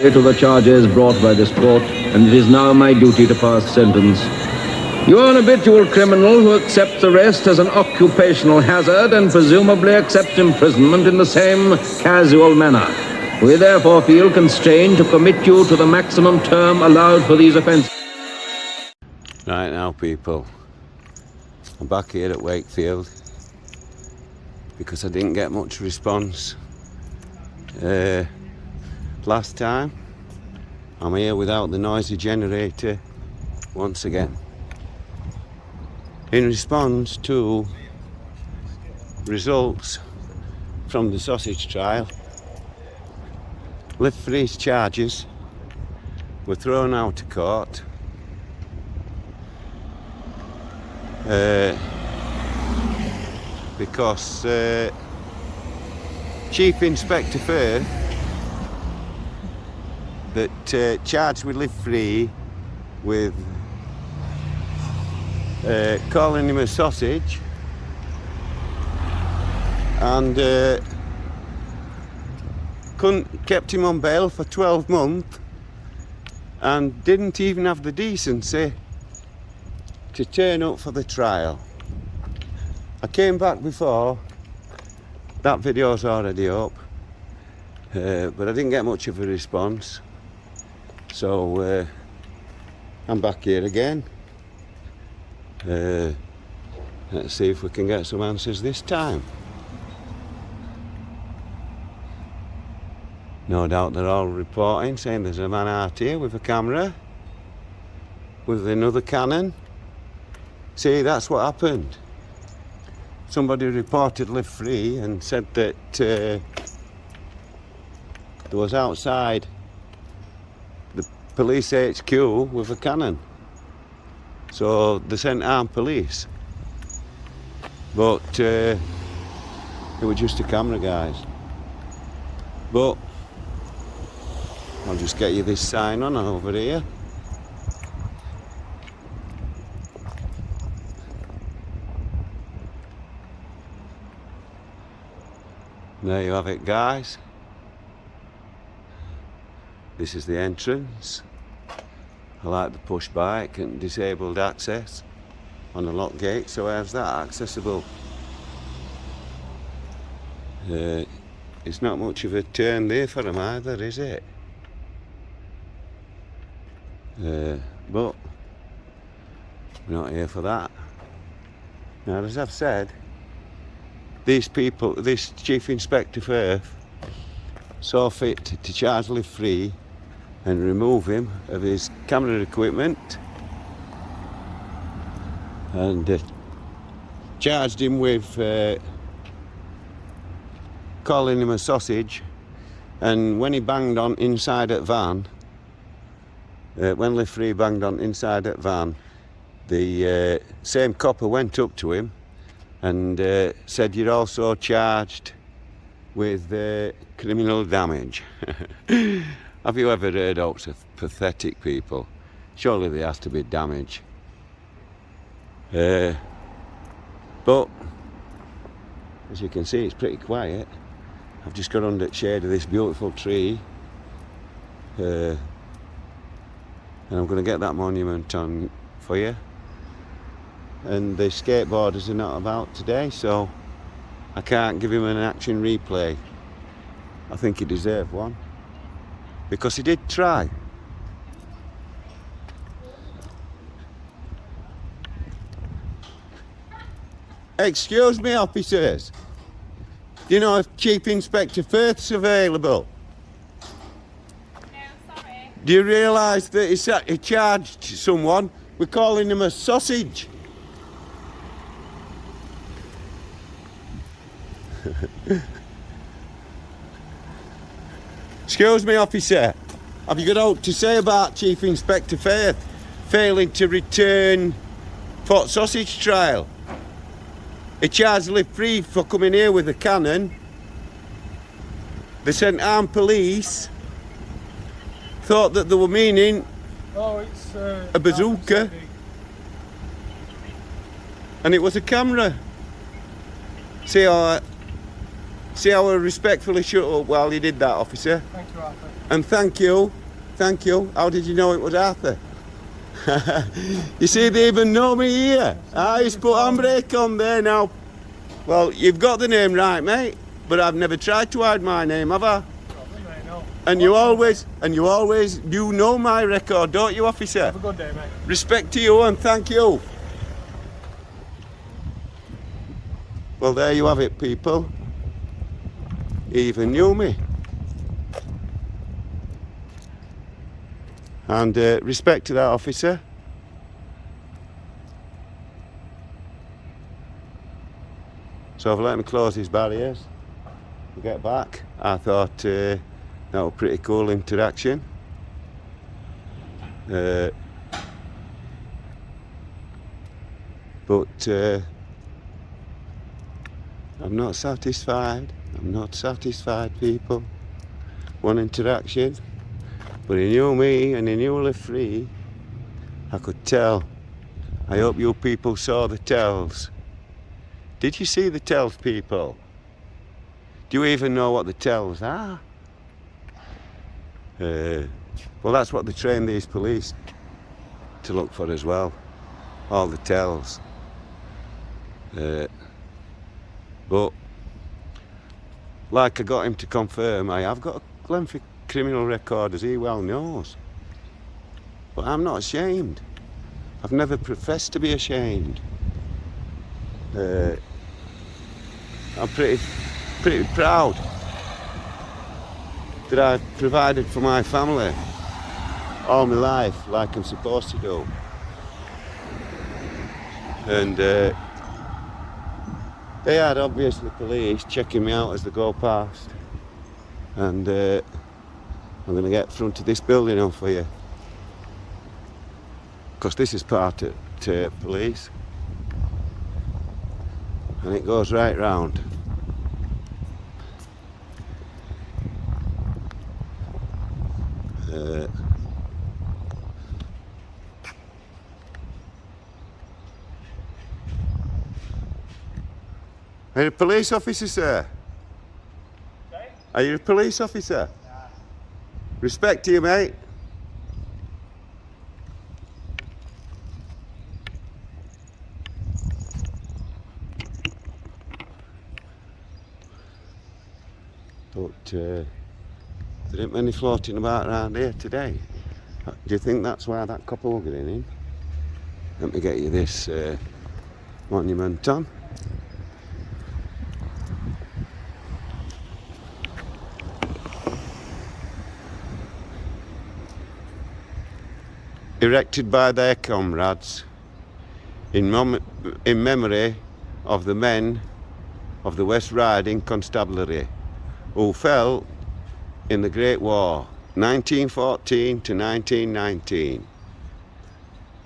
To the charges brought by this court, and it is now my duty to pass sentence. You are an habitual criminal who accepts arrest as an occupational hazard and presumably accepts imprisonment in the same casual manner. We therefore feel constrained to commit you to the maximum term allowed for these offences. Right now, people, I'm back here at Wakefield because I didn't get much response last time. I'm here without the noisy generator once again. In response to results from the sausage trial, lift freeze charges were thrown out of court because Chief Inspector Firth, that charged with live free with calling him a sausage and kept him on bail for 12 months and didn't even have the decency to turn up for the trial. I came back before, that video's already up, but I didn't get much of a response. So I'm back here again. Let's see if we can get some answers this time. No doubt they're all reporting, saying there's a man out here with a camera, with another cannon. See, that's what happened. Somebody reported live free and said that there was outside police HQ with a cannon, so they sent armed police, but it was just a camera, guys. But I'll just get you this sign on over here. There you have it, guys. This is the entrance. I like the push bike and disabled access on the lock gate, so how's that accessible? It's not much of a turn there for them either, is it? But we're not here for that. Now, as I've said, these people, this Chief Inspector Firth, saw fit to charge live free and remove him of his camera equipment and charged him with calling him a sausage. And when he banged on inside that van, when live free banged on inside that van, the same copper went up to him and said, "You're also charged with criminal damage." Have you ever heard of pathetic people? Surely there has to be damage. But as you can see, it's pretty quiet. I've just got under the shade of this beautiful tree, and I'm going to get that monument on for you. And the skateboarders are not about today, so I can't give him an action replay. I think he deserved one, because he did try. Excuse me, officers. Do you know if Chief Inspector Firth's available? No, sorry. Do you realise that he charged someone with calling him a sausage? Excuse me, officer. Have you got aught to say about Chief Inspector Firth failing to return for sausage trial? He charged live free for coming here with a cannon. They sent armed police. Thought that they were meaning a bazooka, and it was a camera. See, See how I respectfully shut up while you did that, officer? Thank you, Arthur. And thank you. How did you know it was Arthur? You see, they even know me here. He's put handbrake on there now. Well, you've got the name right, mate, but I've never tried to hide my name, have I? Problem, mate, no. And you know my record, don't you, officer? Have a good day, mate. Respect to you and thank you. Well, there you have it, people. He even knew me. And respect to that officer. So I've let him close his barriers and get back. I thought that was a pretty cool interaction. But I'm not satisfied. I'm not satisfied, people. One interaction. But he knew me and he knew live free. I could tell. I hope you people saw the tells. Did you see the tells, people? Do you even know what the tells are? Well, that's what they train these police to look for as well. All the tells. But, like I got him to confirm, I have got a lengthy criminal record, as he well knows. But I'm not ashamed. I've never professed to be ashamed. I'm pretty proud that I've provided for my family all my life, like I'm supposed to do. And they had obviously police checking me out as they go past. And I'm going to get in front of this building on for you. Because this is part of police. And it goes right round. Are you a police officer, sir? Okay. Are you a police officer? Yeah. Respect to you, mate. But there ain't many floating about around here today. Do you think that's why that couple were getting in? Let me get you this monument on. Erected by their comrades in memory of the men of the West Riding Constabulary who fell in the Great War, 1914 to 1919.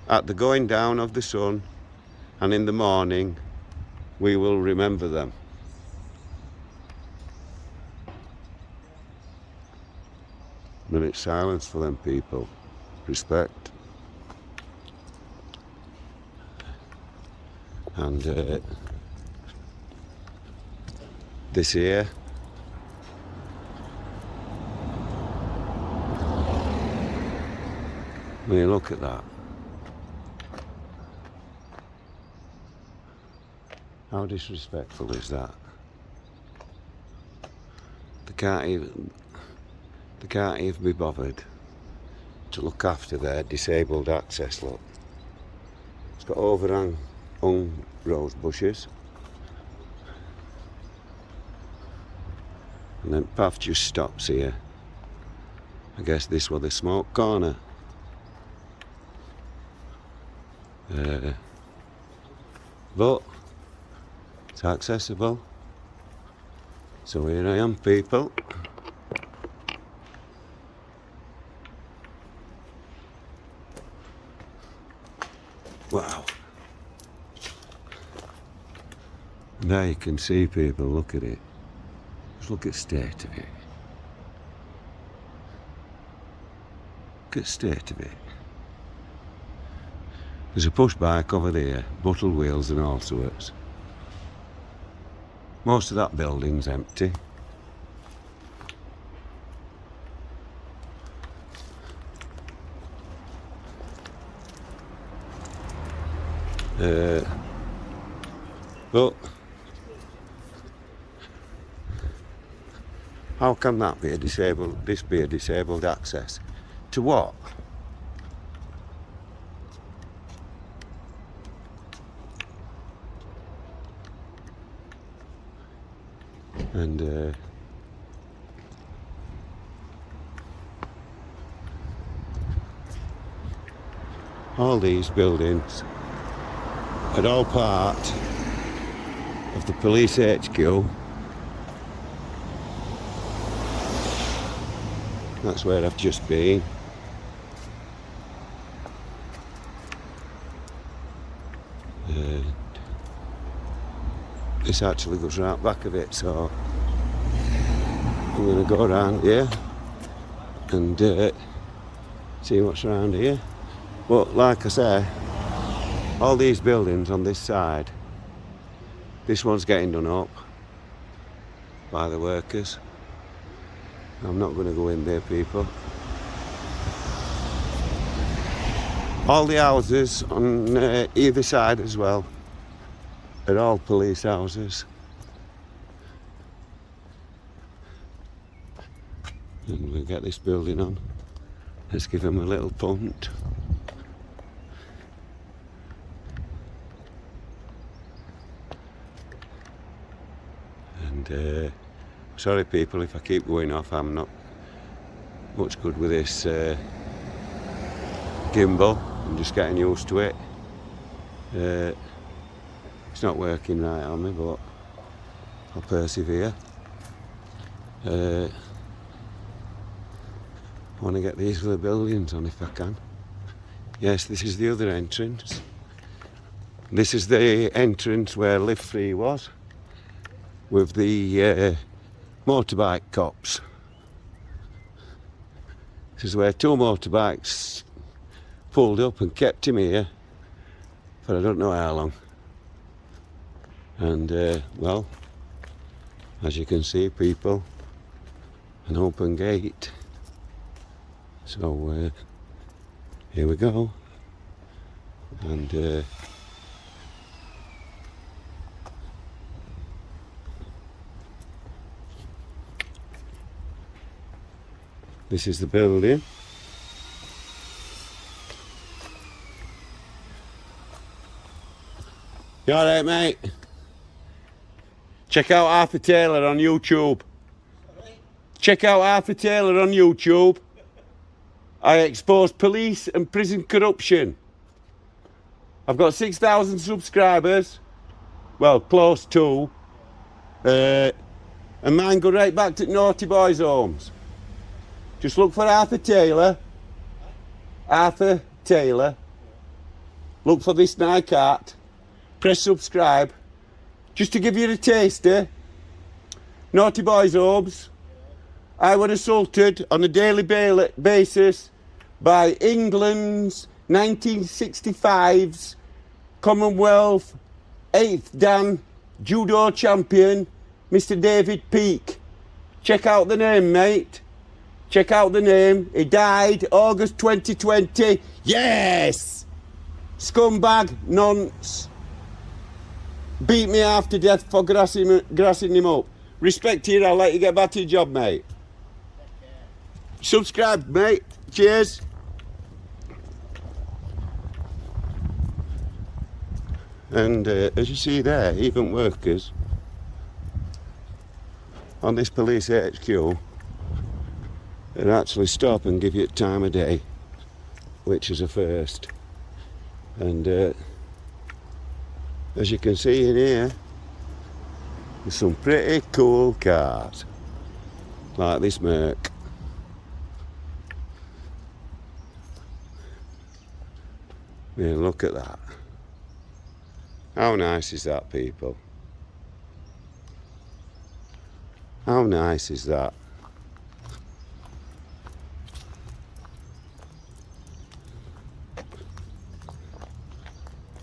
At the going down of the sun and in the morning, we will remember them. Minute silence for them people. Respect. And this here when you look at that, how disrespectful is that? They can't even be bothered to look after their disabled access. Look, it's got overhung rose bushes, and then path just stops here. I guess this was the smoke corner. But it's accessible, so here I am, people. Wow. Now you can see, people, look at it. Just look at the state of it. Look at the state of it. There's a push bike over there, bottle wheels and all sorts. Most of that building's empty. But how can that be a disabled? This be a disabled access to what? And all these buildings are all part of the police HQ. That's where I've just been. This actually goes right back of it, so I'm going to go around here and see what's around here. But like I say, all these buildings on this side, this one's getting done up by the workers. I'm not going to go in there, people. All the houses on either side as well are all police houses. And we'll get this building on. Let's give them a little punt. And sorry people if I keep going off, I'm not much good with this gimbal. I'm just getting used to it. It's not working right on me, but I'll persevere. I want to get these other buildings on if I can. Yes, this is the other entrance. This is the entrance where Lift 3 was, with the motorbike cops. This is where 2 motorbikes pulled up and kept him here for I don't know how long. And well, as you can see, people, an open gate. So here we go. And this is the building. You alright, mate? Check out Arthur Taylor on YouTube. Check out Arthur Taylor on YouTube. I expose police and prison corruption. I've got 6,000 subscribers. Well, close to. And mine go right back to naughty boys' homes. Just look for Arthur Taylor. Arthur Taylor. Look for this Nike art. Press subscribe. Just to give you a taster. Naughty boys' homes. I was assaulted on a daily basis by England's 1965's Commonwealth 8th Dan judo champion, Mr. David Peake. Check out the name, mate. Check out the name. He died August 2020. Yes! Scumbag nonce. Beat me half to death for grassing him up. Respect here, I'll let you get back to your job, mate. Subscribe, mate. Cheers. And as you see there, even workers on this police HQ they actually stop and give you time of day, which is a first. And as you can see in here, there's some pretty cool cars, like this Merc. Yeah, look at that. How nice is that, people? How nice is that?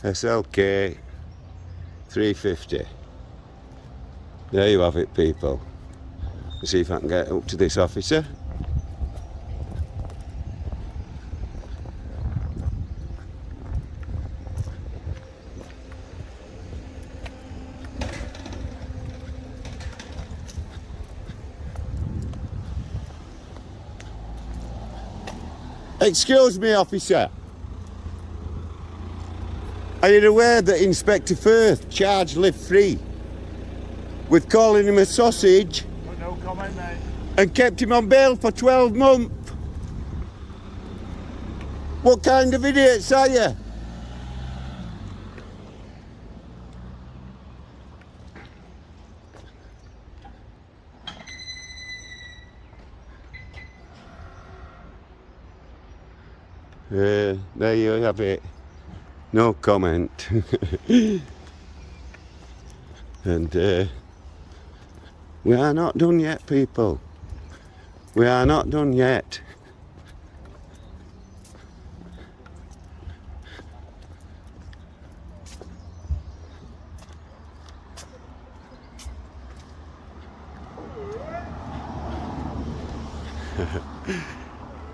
SLK 350. There you have it, people. Let's see if I can get up to this officer. Excuse me, officer. Are you aware that Inspector Firth charged Live Free with calling him a sausage No comment, mate. and kept him on bail for 12 months? What kind of idiots are you? There you have it. No comment. And we are not done yet, people. We are not done yet.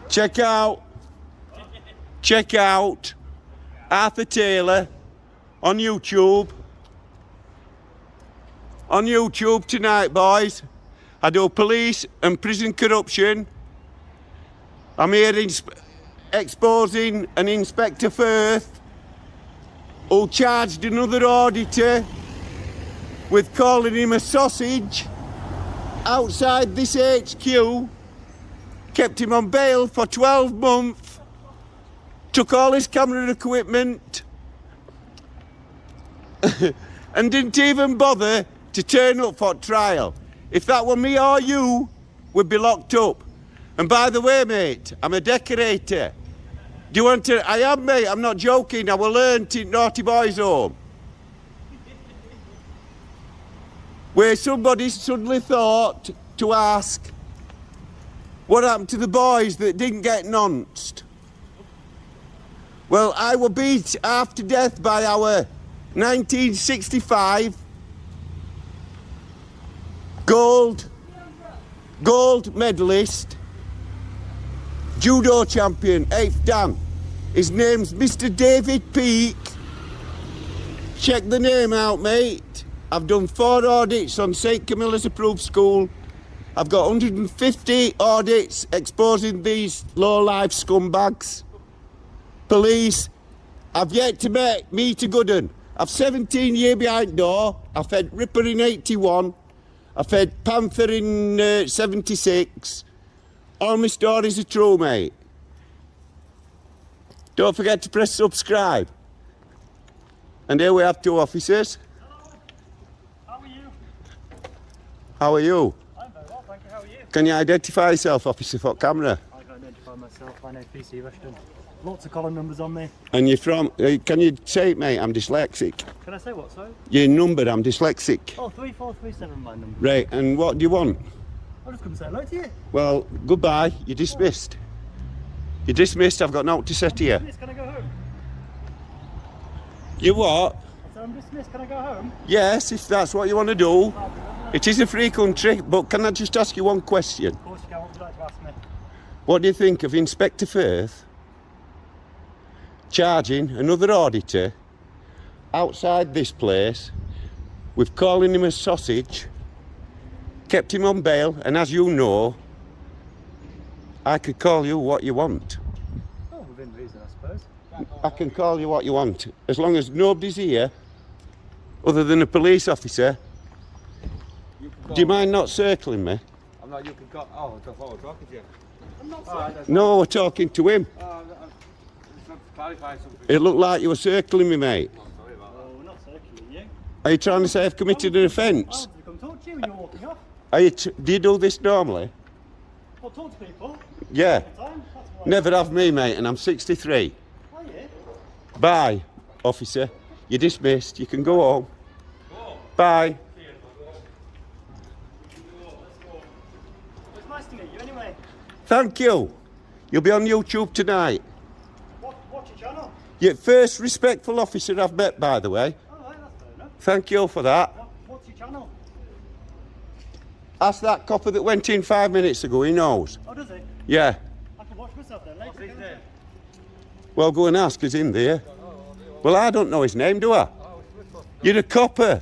Check out Arthur Taylor on YouTube. On YouTube tonight, boys. I do police and prison corruption. I'm here exposing an Inspector Firth who charged another auditor with calling him a sausage outside this HQ, kept him on bail for 12 months, took all his camera equipment and didn't even bother to turn up for trial. If that were me or you, we'd be locked up. And by the way, mate, I'm a decorator. Do you want to? I am, mate, I'm not joking. I will learn in Naughty Boys Home, where somebody suddenly thought to ask, what happened to the boys that didn't get nonced? Well, I were beat half to death by our 1965 gold medalist, judo champion, 8th Dan. His name's Mr. David Peake. Check the name out, mate. I've done 4 audits on St. Camilla's approved school. I've got 150 audits exposing these low-life scumbags. Police, I've yet to meet a good un. I've 17 years behind door. I fed Ripper in 81. I fed Panther in 76. All my stories are true, mate. Don't forget to press subscribe. And here we have 2 officers. How are you? How are you? I'm very well, thank you. How are you? Can you identify yourself, officer, for camera? I can identify myself. My name's PC Rushton. Lots of column numbers on me. And you're from, can you say it, mate? I'm dyslexic. Can I say what, sorry? Your number, I'm dyslexic. Oh, 3437, my number. Right, and what do you want? I'll just come say hello to you. Well, goodbye, you're dismissed. You're dismissed, I've got nothing to say to you. Dismissed, can I go home? You what? I said I'm dismissed, can I go home? Yes, if that's what you want to do. It is a free country, but can I just ask you one question? Of course you can, what would you like to ask me? What do you think of Inspector Firth charging another auditor outside this place with calling him a sausage, kept him on bail, and as you know, I could call you what you want. Oh, within reason, I suppose. I can call you what you want, as long as nobody's here other than a police officer. Do you mind not circling me? I'm not, you can go. Oh, I thought I was talking to you. I'm not Oh, No, we're talking to him. just want to clarify something. It looked like you were circling me, mate. I'm sorry about Oh, we're not circulating you. Are you trying to say I've committed an I offence? wanted to come talk to you when you're walking off. Do you do this normally? Well, talk to people. Yeah. Time. That's why. Never have me, mate, and I'm 63. Are you? Bye, officer. You're dismissed. You can go home. Bye. It's nice to meet you anyway. Thank you. You'll be on YouTube tonight. Watch your channel. You're the first respectful officer I've met, by the way. Alright, that's fair enough. Thank you for that. What's your channel? Ask that copper that went in 5 minutes ago, he knows. Oh, does he? Yeah. I can watch myself then later. Can't I? Well, go and ask, he's in there. Well, I don't know his name, do I? You're a copper.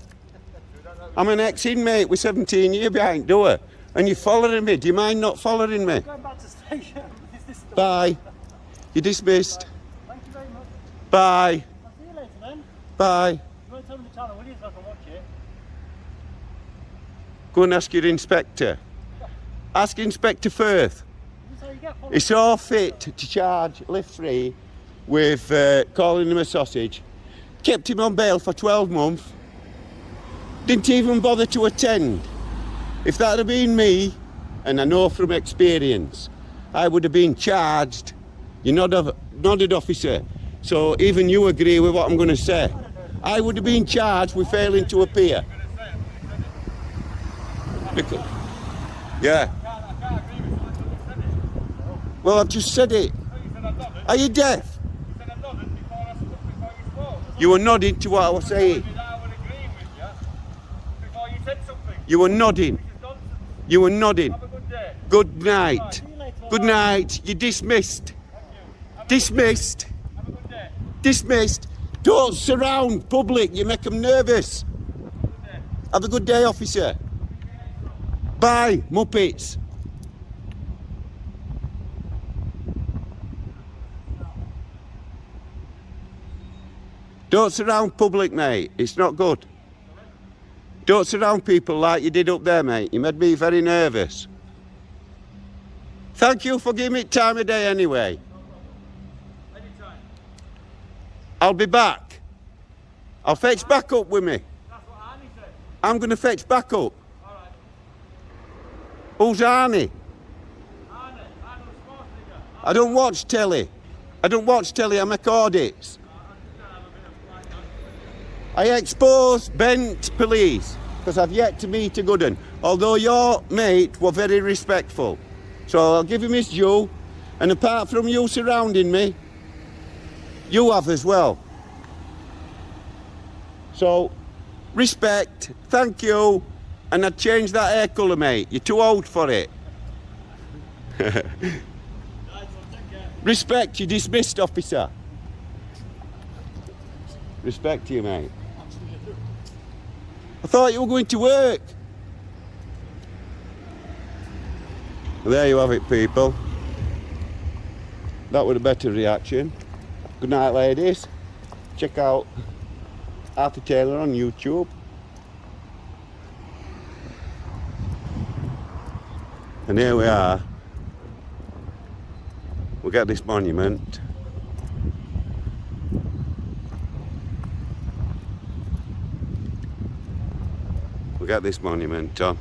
I'm an ex-inmate with 17 years behind door. And you're following me. Do you mind not following me? Going back to station. Is this stuff? Bye. You're dismissed. Thank you very much. Bye. I'll see you later then. Bye. You won't tell me the channel, will you, so I can watch it? Go and ask your inspector. Ask Inspector Firth. This is how you get followed. It's all fit to charge lift free with calling him a sausage. Kept him on bail for 12 months. Didn't even bother to attend. If that had been me, and I know from experience, I would have been charged. You're nodded, officer. So even you agree with what I'm going to say. I would have been charged with failing to appear. Because, yeah. Well, I've just said it. Are you deaf? You were nodding to what I was saying. You were nodding. You were nodding. Good night. Good night. You're dismissed. Dismissed. Dismissed. Don't surround public. You make them nervous. Have a good day, officer. Bye, Muppets. Don't surround public, mate. It's not good. Don't surround people like you did up there, mate. You made me very nervous. Thank you for giving me time of day anyway. Anytime. I'll be back. I'll fetch back up with me. That's what Annie said. I'm going to fetch back up. All right. Who's Arnie? Arnie was Schwarzenegger. I don't watch telly. I don't watch telly, I make audits. I expose bent police because I've yet to meet a good one. Although your mate were very respectful. So I'll give him his due. And apart from you surrounding me, you have as well. So, respect, thank you, and I'd change that hair colour, mate. You're too old for it. Respect, you dismissed, officer. Respect you, mate. I thought you were going to work. Well, there you have it, people. That was a better reaction. Good night, ladies. Check out Arthur Taylor on YouTube. And here we are. We got this monument. We got this monument on.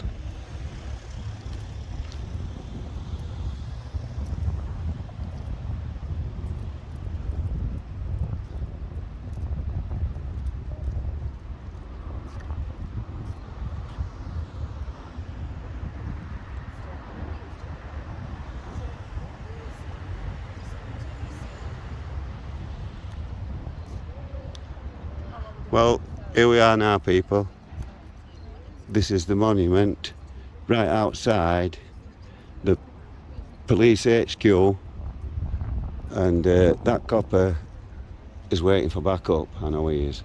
Well, here we are now, people. This is the monument right outside the police HQ, and that copper is waiting for backup. I know he is.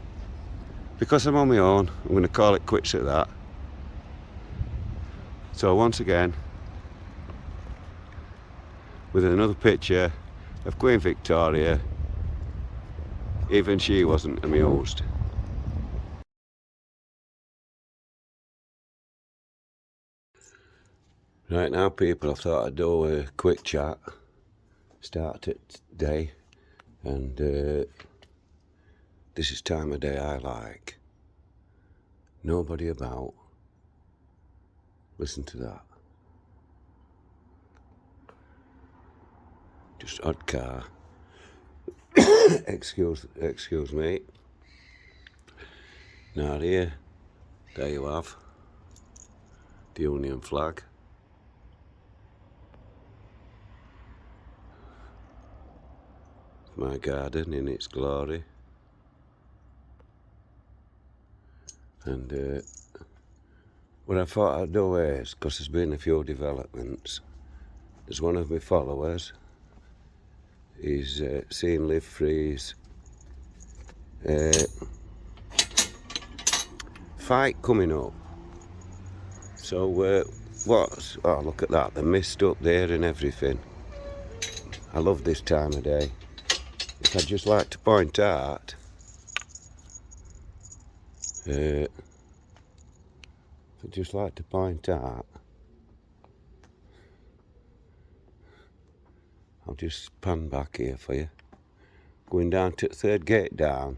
Because I'm on my own, I'm going to call it quits at that. So once again, with another picture of Queen Victoria, even she wasn't amused. Right now, people, I thought I'd do a quick chat, start it today, and this is time of day I like. Nobody about. Listen to that. Just odd car. excuse me. Now here, there you have the Union flag. My garden in its glory, What I thought I'd do is, because there's been a few developments, there's one of my followers, he's seen Live Free's fight coming up. So oh, look at that, the mist up there and everything. I love this time of day. If I'd just like to point out, I'll just pan back here for you. Going down to the third gate down,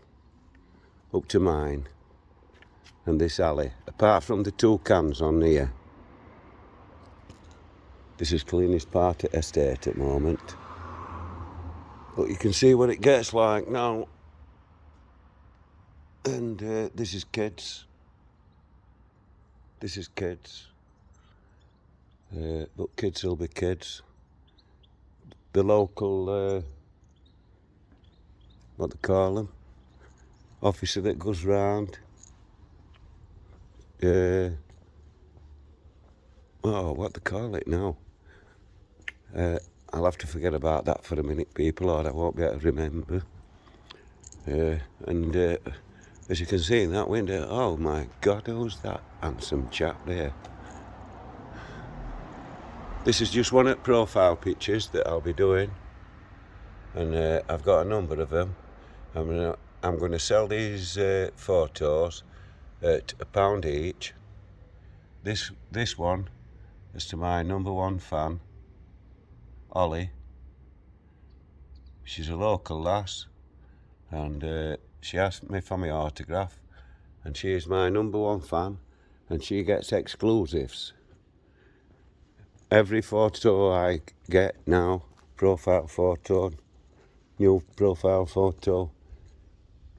up to mine, and this alley. Apart from the two cans on here, this is cleanest part of the estate at the moment. But you can see what it gets like now. And this is kids. This is kids. But kids will be kids. The local, what they call them, officer that goes round. Oh, what they call it now? I'll have to forget about that for a minute, people, or I won't be able to remember. As you can see in that window, oh my God, who's that handsome chap there? This is just one of the profile pictures that I'll be doing, and I've got a number of them. I'm going to sell these photos at £1 each. This one is to my number one fan, Ollie. She's a local lass, and she asked me for my autograph, and she is my number one fan, and she gets exclusives. Every photo I get now, profile photo, new profile photo,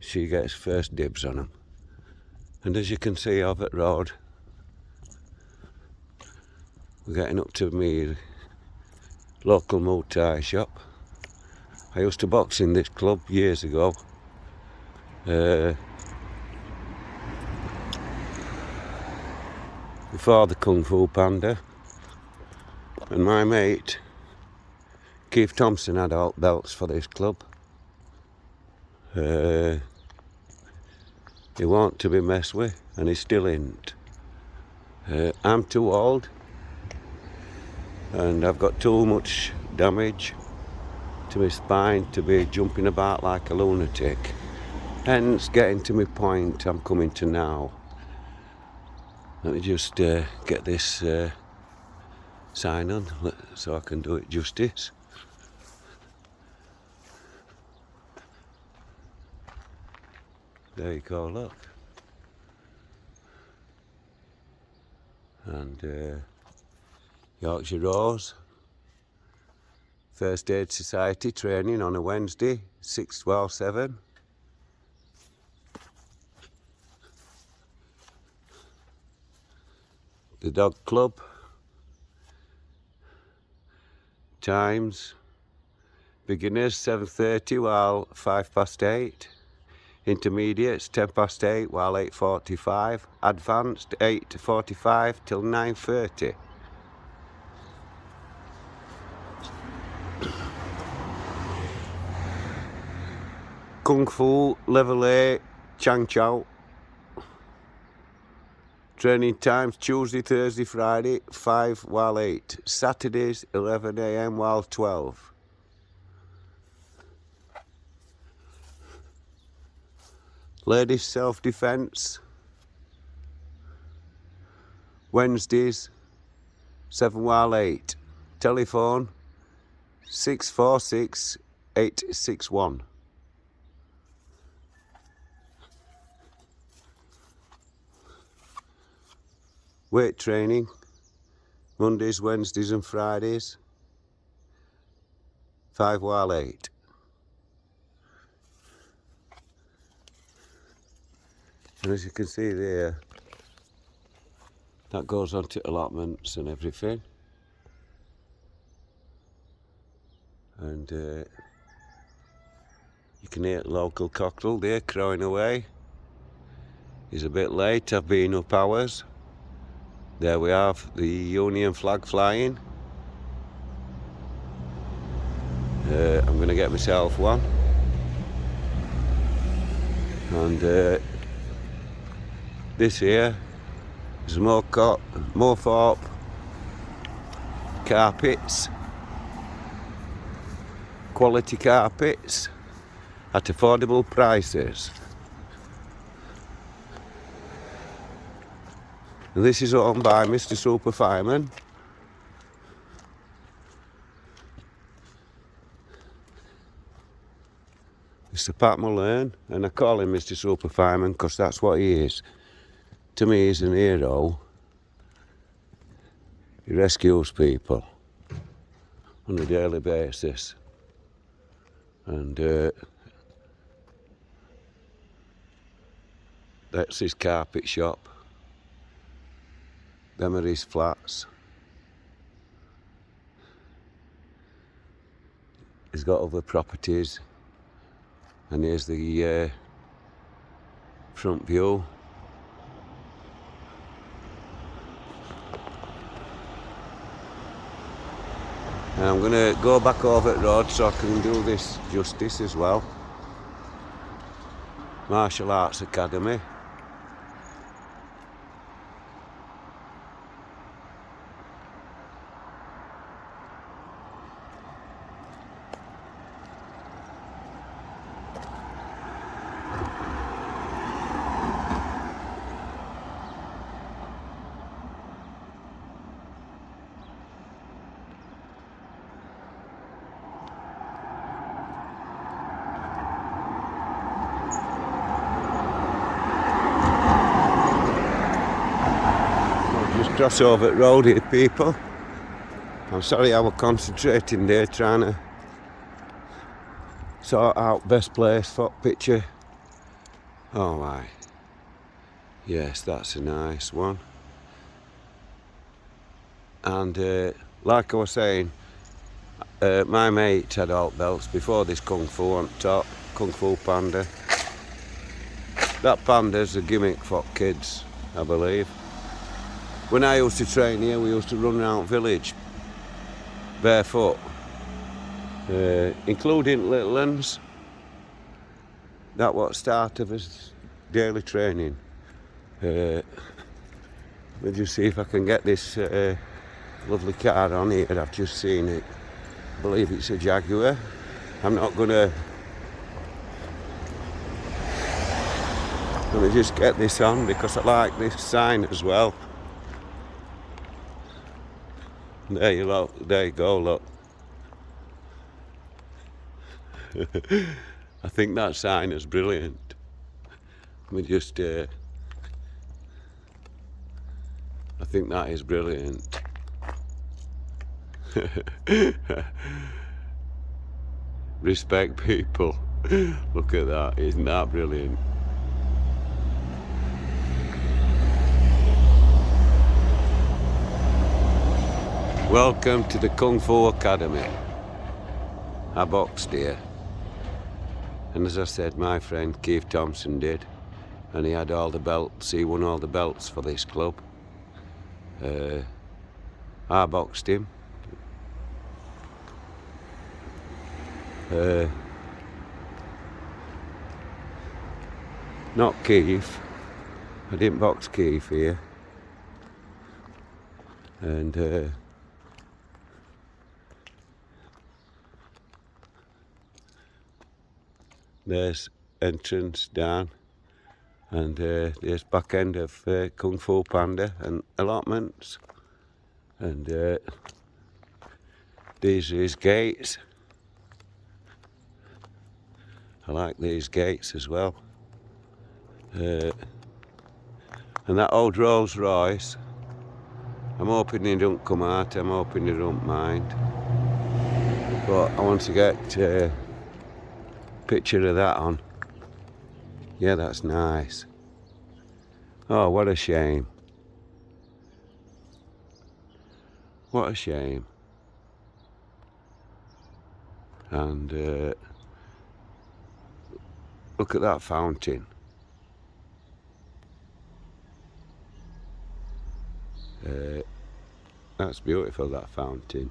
she gets first dibs on them. And as you can see over at road, we're getting up to me local Muay Thai shop. I used to box in this club years ago. Before the Kung Fu Panda. And my mate, Keith Thompson, had all belts for this club. He wasn't to be messed with, and he still isn't. I'm too old, and I've got too much damage to my spine to be jumping about like a lunatic. Hence, getting to my point I'm coming to now. Let me just get this sign on so I can do it justice. There you go, look. And Yorkshire Rose, First Aid Society training on a Wednesday, 6-12-7. The Dog Club, times, beginners 7:30 while 8:05. Intermediates 8:10 while 8:45. Advanced 8:45 till 9:30. Kung Fu level A, Chang Chow. Training times Tuesday, Thursday, Friday 5 while 8. Saturdays 11 AM while 12. Ladies self-defence, Wednesdays 7 while 8. Telephone 646 861. Weight training, Mondays, Wednesdays and Fridays, 5 while 8. And as you can see there, that goes on to allotments and everything. And you can hear local cockerel there crowing away. He's a bit late, I've been up hours. There we have the Union flag flying. I'm going to get myself one. And this here is Morthorpe carpets. Quality carpets at affordable prices. And this is owned by Mr. Super Fireman. Mr. Pat Mullen, and I call him Mr. Super Fireman because that's what he is. To me, he's an hero. He rescues people on a daily basis. And that's his carpet shop. Them are his flats. He's got other properties. And here's the front view. And I'm going to go back over the road so I can do this justice as well. Martial Arts Academy. Cross over the road here, people. I'm sorry I was concentrating there trying to sort out best place for picture. Oh my. Yes, that's a nice one. And like I was saying, my mate had alt belts before this Kung Fu on top, Kung Fu Panda. That panda's a gimmick for kids, I believe. When I used to train here, we used to run around the village barefoot, including little uns. That was the start of his daily training. Let me just see if I can get this lovely car on here. I've just seen it. I believe it's a Jaguar. I'm not gonna. Let me just get this on because I like this sign as well. There you look, there you go, look. I think that sign is brilliant. Let me just, I think that is brilliant. Respect people. Look at that, isn't that brilliant? Welcome to the Kung Fu Academy. I boxed here. And as I said, my friend Keith Thompson did. And he had all the belts, he won all the belts for this club. I boxed him. Not Keith. I didn't box Keith here. And there's entrance down, and there's back end of Kung Fu Panda and allotments, and these are his gates. I like these gates as well. And that old Rolls Royce, I'm hoping he don't come out, I'm hoping he don't mind, but I want to get picture of that on. Yeah, that's nice. Oh, what a shame. What a shame. And look at that fountain. That's beautiful, that fountain.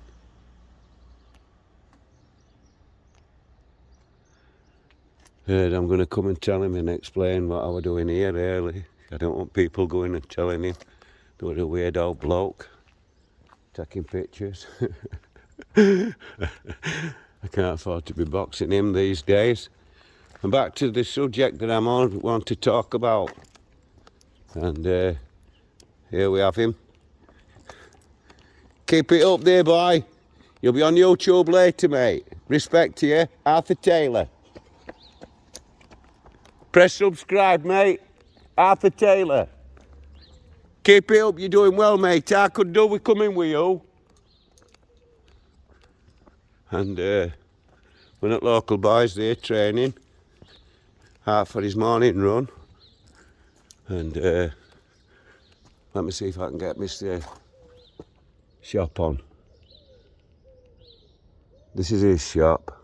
I'm going to come and tell him and explain what I was doing here early. I don't want people going and telling him there was a weird old bloke taking pictures. I can't afford to be boxing him these days. And back to the subject that I'm on, want to talk about. And here we have him. Keep it up there, boy. You'll be on YouTube later, mate. Respect to you, Arthur Taylor. Press subscribe, mate. Arthur Taylor. Keep it up, you're doing well, mate. I could do with coming with you. And we're at local boys there training. Out for his morning run. And let me see if I can get Mr. Shop on. This is his shop.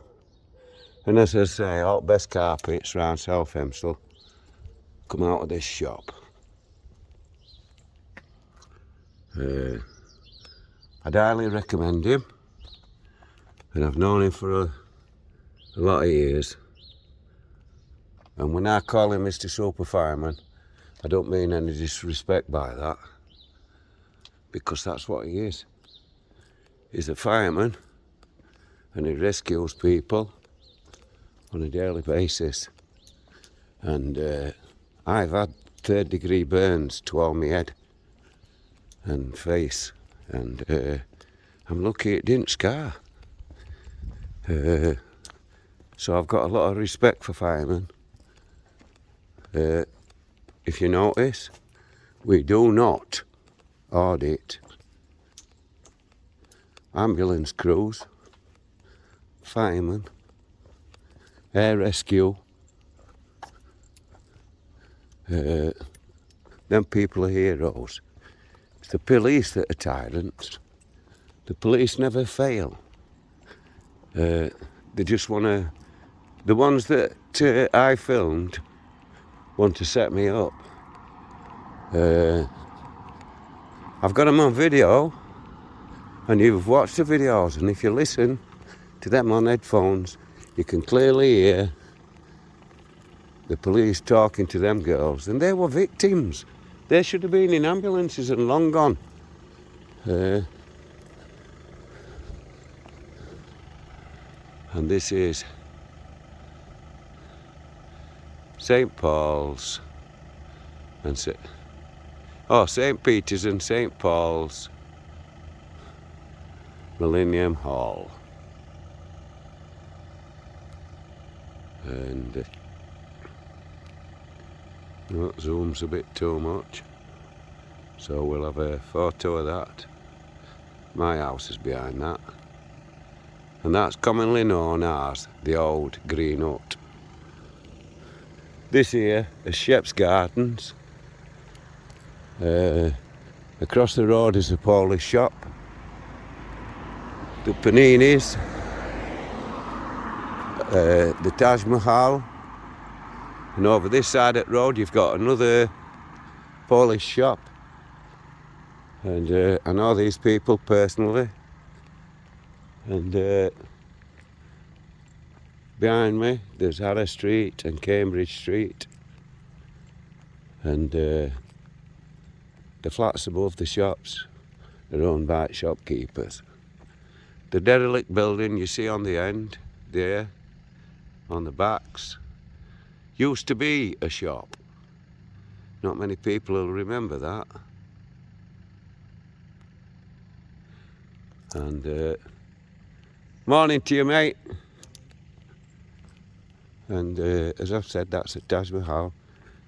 And as I say, all the best carpets around South Elmsall come out of this shop. I'd highly recommend him. And I've known him for a lot of years. And when I call him Mr. Super Fireman, I don't mean any disrespect by that. Because that's what he is. He's a fireman. And he rescues people on a daily basis. And I've had 3rd-degree burns to all my head and face. And I'm lucky it didn't scar. So I've got a lot of respect for firemen. If you notice, we do not audit ambulance crews, firemen, air rescue. Them people are heroes. It's the police that are tyrants. The police never fail. They just want to... The ones that I filmed want to set me up. I've got them on video, and you've watched the videos, and if you listen to them on headphones, you can clearly hear the police talking to them girls, and they were victims. They should have been in ambulances and long gone. And this is St. Paul's and St. Peter's and St. Paul's Millennium Hall. And that zooms a bit too much, so we'll have a photo of that. My house is behind that, and that's commonly known as the Old Green Hut. This here is Shep's Gardens. Across the road is a Polish shop, the Paninis, the Taj Mahal, and over this side of the road you've got another Polish shop. And I know these people personally. And behind me there's Harrow Street and Cambridge Street. And the flats above the shops are owned by shopkeepers. The derelict building you see on the end there, on the backs, used to be a shop. Not many people will remember that. And morning to you, mate. And as I've said, that's the Taj Mahal,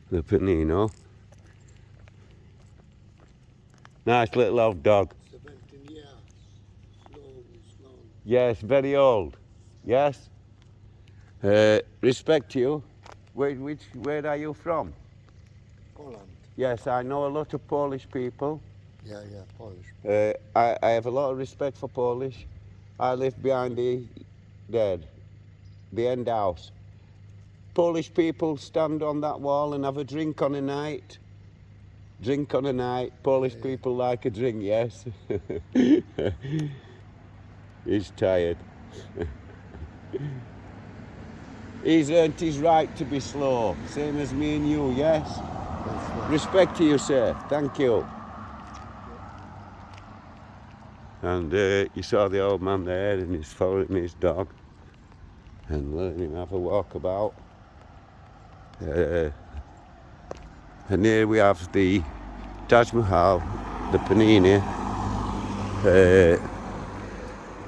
the Panino. Nice little old dog. 17 years. Slow. Yes, very old. Yes. Respect to you. Where are you from? Poland. Yes, I know a lot of Polish people. Yeah, Polish. I have a lot of respect for Polish. I live behind the end house. Polish people stand on that wall and have a drink on a night. Drink on a night. Polish people like a drink, yes. He's tired. He's earned his right to be slow, same as me and you, yes? That's right. Respect to you, sir. Thank you. And you saw the old man there, and he's following his dog and letting him have a walkabout. And here we have the Taj Mahal, the Panini.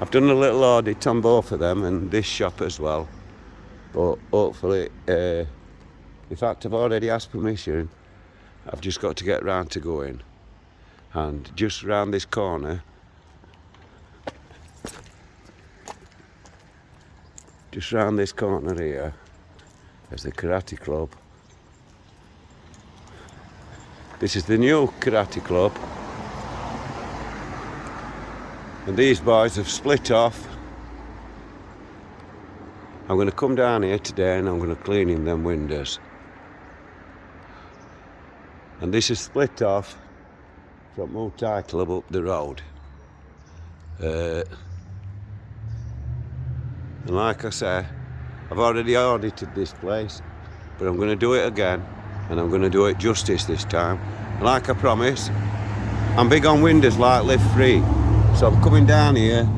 I've done a little audit on both of them and this shop as well. But hopefully, in fact, I've already asked permission. I've just got to get round to going. And just round this corner, here, there's the karate club. This is the new karate club. And these boys have split off. I'm going to come down here today and I'm going to clean in them windows. And this is split off from Muay Thai Club up the road. And like I say, I've already audited this place, but I'm going to do it again, and I'm going to do it justice this time. And like I promised, I'm big on windows like lift free, so I'm coming down here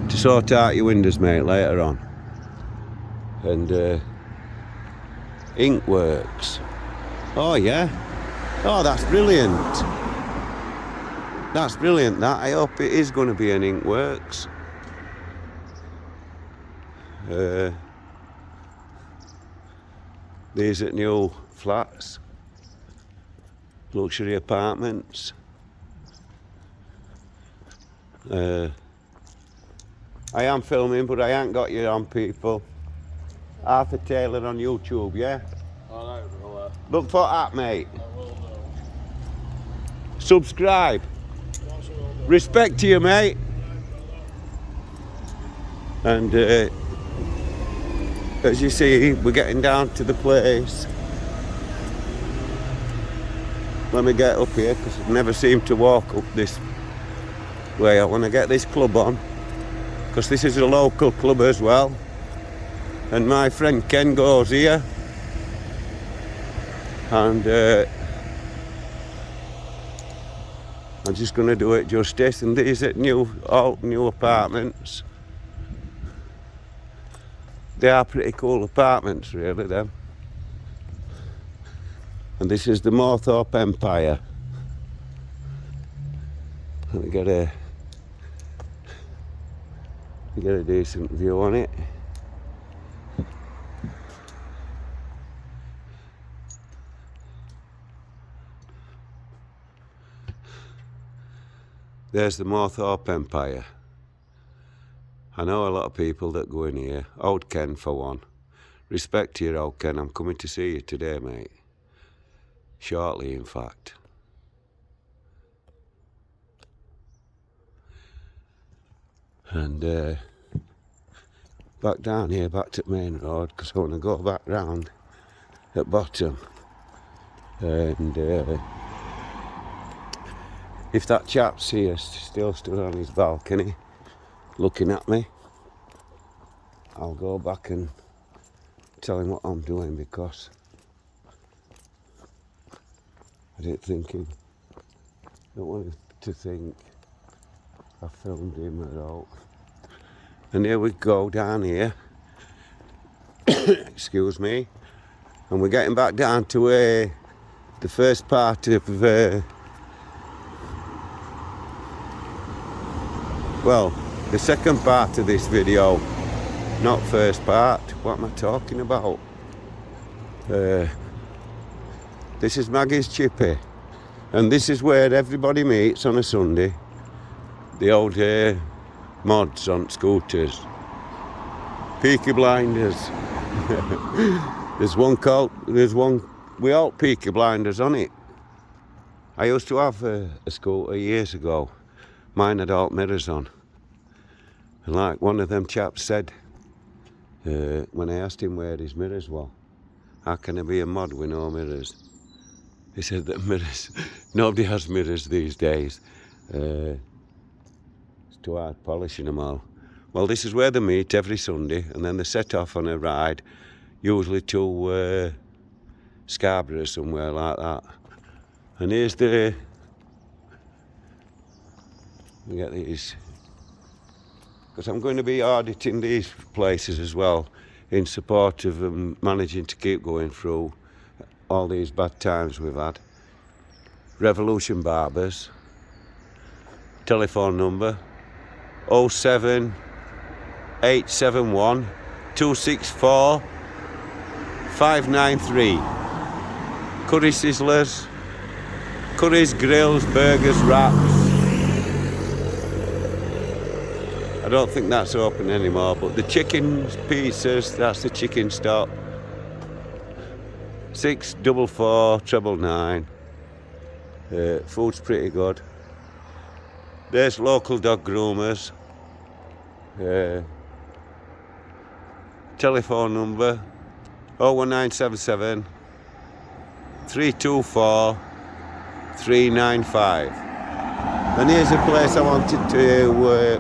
to sort out your windows, mate, later on. And ink works. Oh yeah. Oh, that's brilliant. That's brilliant, that. I hope it is going to be an ink works. These are new flats, luxury apartments. I am filming, but I ain't got you on, people. Arthur Taylor on YouTube, yeah? I know, well, Look for that, mate. I will do. Subscribe. Respect to you, mate. And as you see, we're getting down to the place. Let me get up here, because I never seem to walk up this way. I want to get this club on, because this is a local club as well. And my friend Ken goes here. And I'm just going to do it justice. And these are all new apartments. They are pretty cool apartments, really, them. And this is the Moorthorpe Empire. Let me get a decent view on it. There's the Moorthorpe Empire. I know a lot of people that go in here. Old Ken, for one. Respect to you, old Ken. I'm coming to see you today, mate. Shortly, in fact. And back down here, back to the main road, because I want to go back round at bottom. And if that chap's here, still stood on his balcony, looking at me, I'll go back and tell him what I'm doing, because I don't want him to think I filmed him at all. And here we go down here, excuse me, and we're getting back down to the first part of well, the second part of this video, not first part. What am I talking about? This is Maggie's Chippy, and this is where everybody meets on a Sunday. The old mods on scooters, Peaky Blinders. There's one. We all Peaky Blinders on it. I used to have a scooter years ago. Mine had alt mirrors on. And like one of them chaps said, when I asked him where his mirrors were, how can I be a mod with no mirrors? He said that mirrors, nobody has mirrors these days. It's too hard polishing them all. Well, this is where they meet every Sunday, and then they set off on a ride, usually to Scarborough, somewhere like that. And here's the, we get these, because I'm going to be auditing these places as well, in support of managing to keep going through all these bad times we've had. Revolution Barbers, telephone number 07871 264 593. Curry sizzlers, curries, grills, burgers, wraps. I don't think that's open anymore, but the chicken pizzas, that's the chicken stock. 644 999. Food's pretty good. There's local dog groomers. Telephone number 01977 324 395. And here's a place I wanted to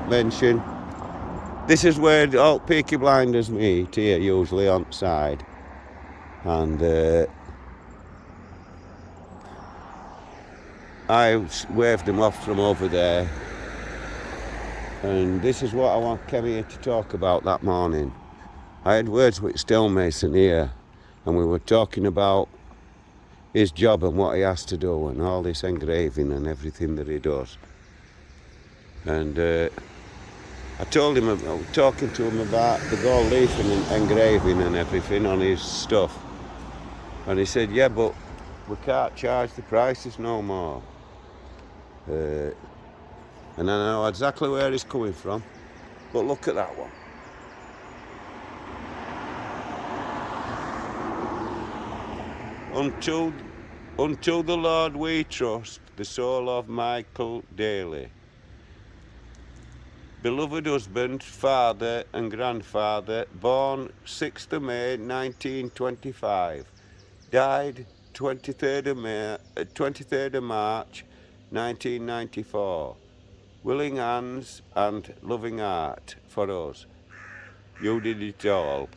mention. This is where all Peaky Blinders meet here, usually on side. And I waved them off from over there. And this is what I came here to talk about that morning. I had words with Stonemason here, and we were talking about his job and what he has to do and all this engraving and everything that he does. And I told him, I was talking to him about the gold leafing and engraving and everything on his stuff. And he said, yeah, but we can't charge the prices no more. And I know exactly where he's coming from. But look at that one. Unto the Lord we trust, the soul of Michael Daly. Beloved husband, father and grandfather, born 6th of May 1925, died 23rd of March 1994. Willing hands and loving heart for us. You did it all.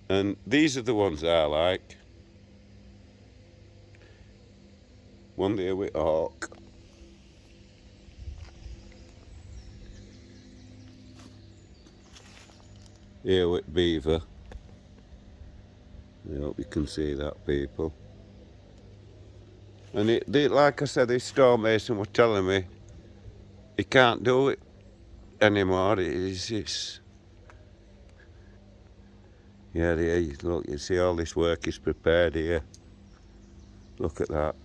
And these are the ones I like. One there with hawk. Here with beaver. I hope you can see that, people. And like I said, this stonemason was telling me he can't do it anymore. It's yeah, look, you see all this work is prepared here. Look at that.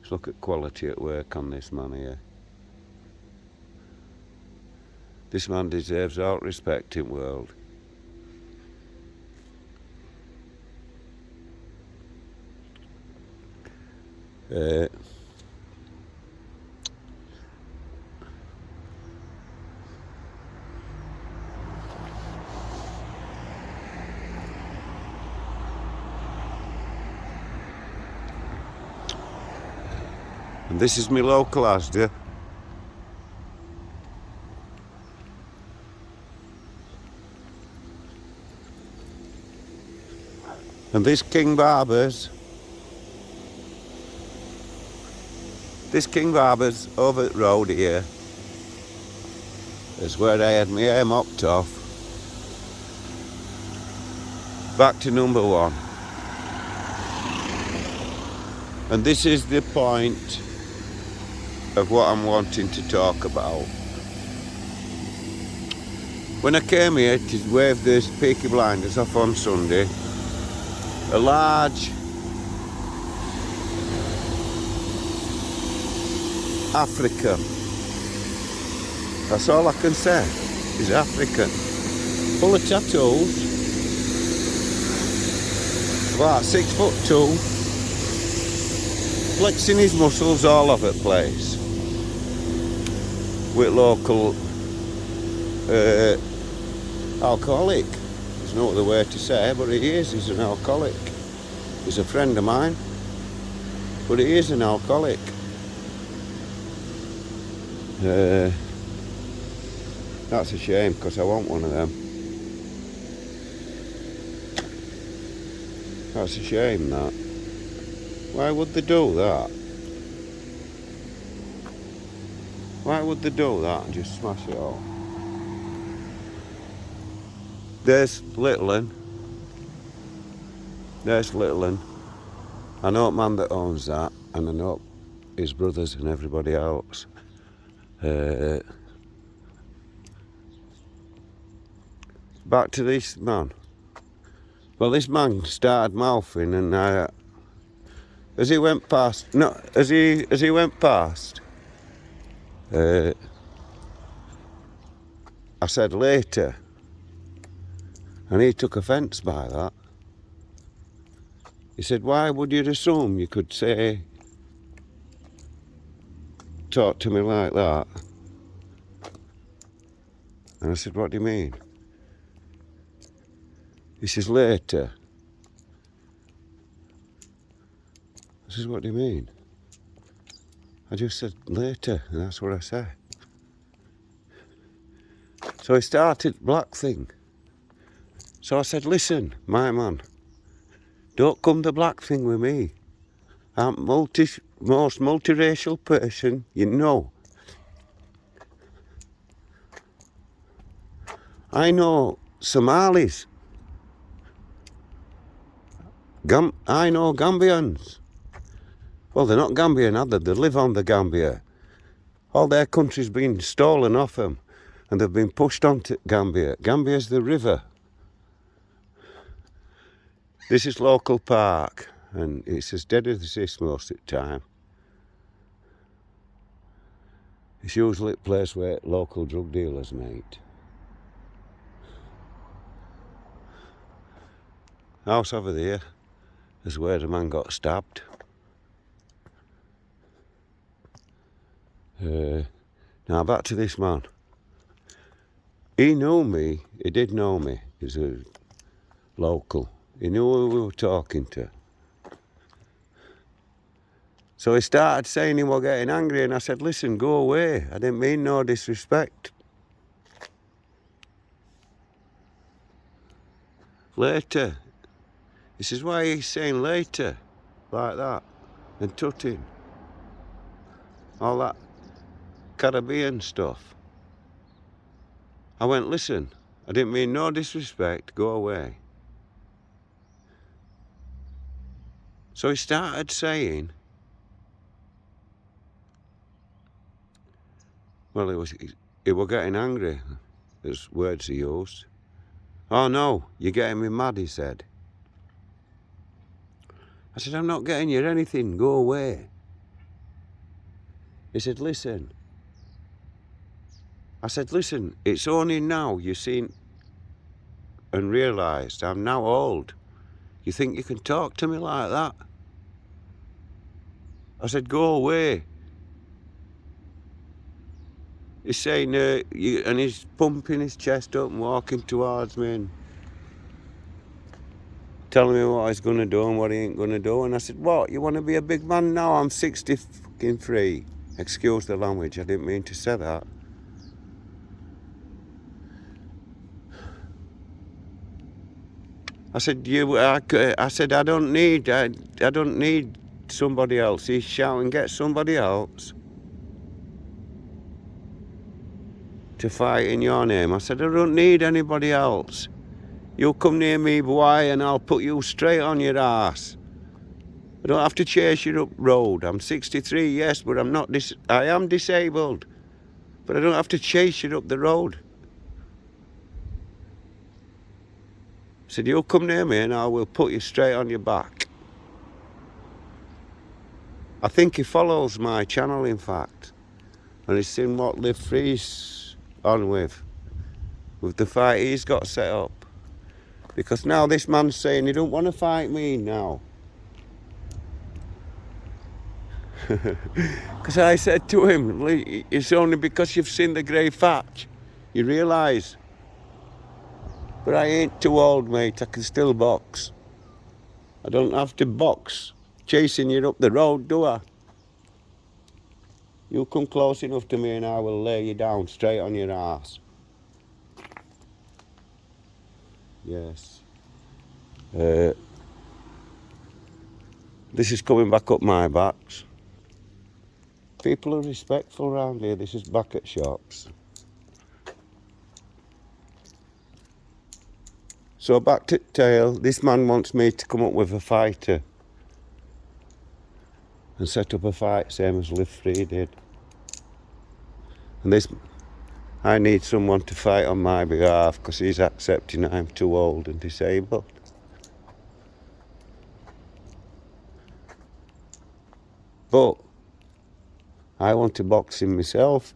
Let's look at quality at work on this man here. This man deserves all respect in the world. And this is my local Asda. And this King Barber's over the road here is where I had my hair mopped off. Back to number one. And this is the point of what I'm wanting to talk about. When I came here to wave the Peaky Blinders off on Sunday, a large African, that's all I can say, is African, full of tattoos, about 6'2", flexing his muscles all over the place. with local alcoholic. There's no other way to say, but he is. He's an alcoholic. He's a friend of mine, but he is an alcoholic. That's a shame, because I want one of them. That's a shame, that. Why would they do that? Why would they do that and just smash it all? There's little un. There's little un. I know a man that owns that, and I know his brothers and everybody else. Back to this man. Well, this man started mouthing, and as he went past, I said later, and he took offence by that. He said, why would you assume you could say, talk to me like that? And I said, what do you mean? He says, later. I says, what do you mean? I just said, later, and that's what I said. So he started black thing. So I said, listen, my man, don't come the black thing with me. I'm most multiracial person you know. I know Somalis. I know Gambians. Well, they're not Gambian, are they? They live on the Gambia. All their country's been stolen off them, and they've been pushed onto Gambia. Gambia's the river. This is local park, and it's as dead as this most of the time. It's usually a place where local drug dealers meet. House over there is where the man got stabbed. Now back to this man. He knew me, he did know me. He's a local. He knew who we were talking to. So he started saying he was getting angry, and I said, listen, go away. I didn't mean no disrespect. Later. He says, why are you saying later? Like that. And tutting. All that Caribbean stuff. I went, listen, I didn't mean no disrespect, go away. So he started saying, well, he was getting angry, as words he used. Oh no, you're getting me mad, he said. I said, I'm not getting you anything, go away. He said, listen. I said, listen, it's only now you've seen and realised I'm now old. You think you can talk to me like that? I said, go away. He's saying, and he's pumping his chest up and walking towards me and telling me what he's going to do and what he ain't going to do. And I said, what, you want to be a big man now? I'm 63. Excuse the language, I didn't mean to say that. I said, I don't need somebody else. He's shouting, get somebody else to fight in your name. I said, I don't need anybody else. You come near me, boy, and I'll put you straight on your ass. I don't have to chase you up road. I'm 63, yes, but I am disabled. But I don't have to chase you up the road. I said, you come near me and I will put you straight on your back. I think he follows my channel, in fact. And he's seen what Live Free's on with the fight he's got set up. Because now this man's saying he don't want to fight me now. Because I said to him, "Lee, it's only because you've seen the grey thatch. You realise. But I ain't too old, mate. I can still box. I don't have to box chasing you up the road, do I? You come close enough to me and I will lay you down straight on your ass. Yes. This is coming back up my backs. People are respectful round here. This is back at shops. So back to tail. This man wants me to come up with a fighter and set up a fight, same as Live Free did. And this, I need someone to fight on my behalf because he's accepting I'm too old and disabled. But I want to box him myself.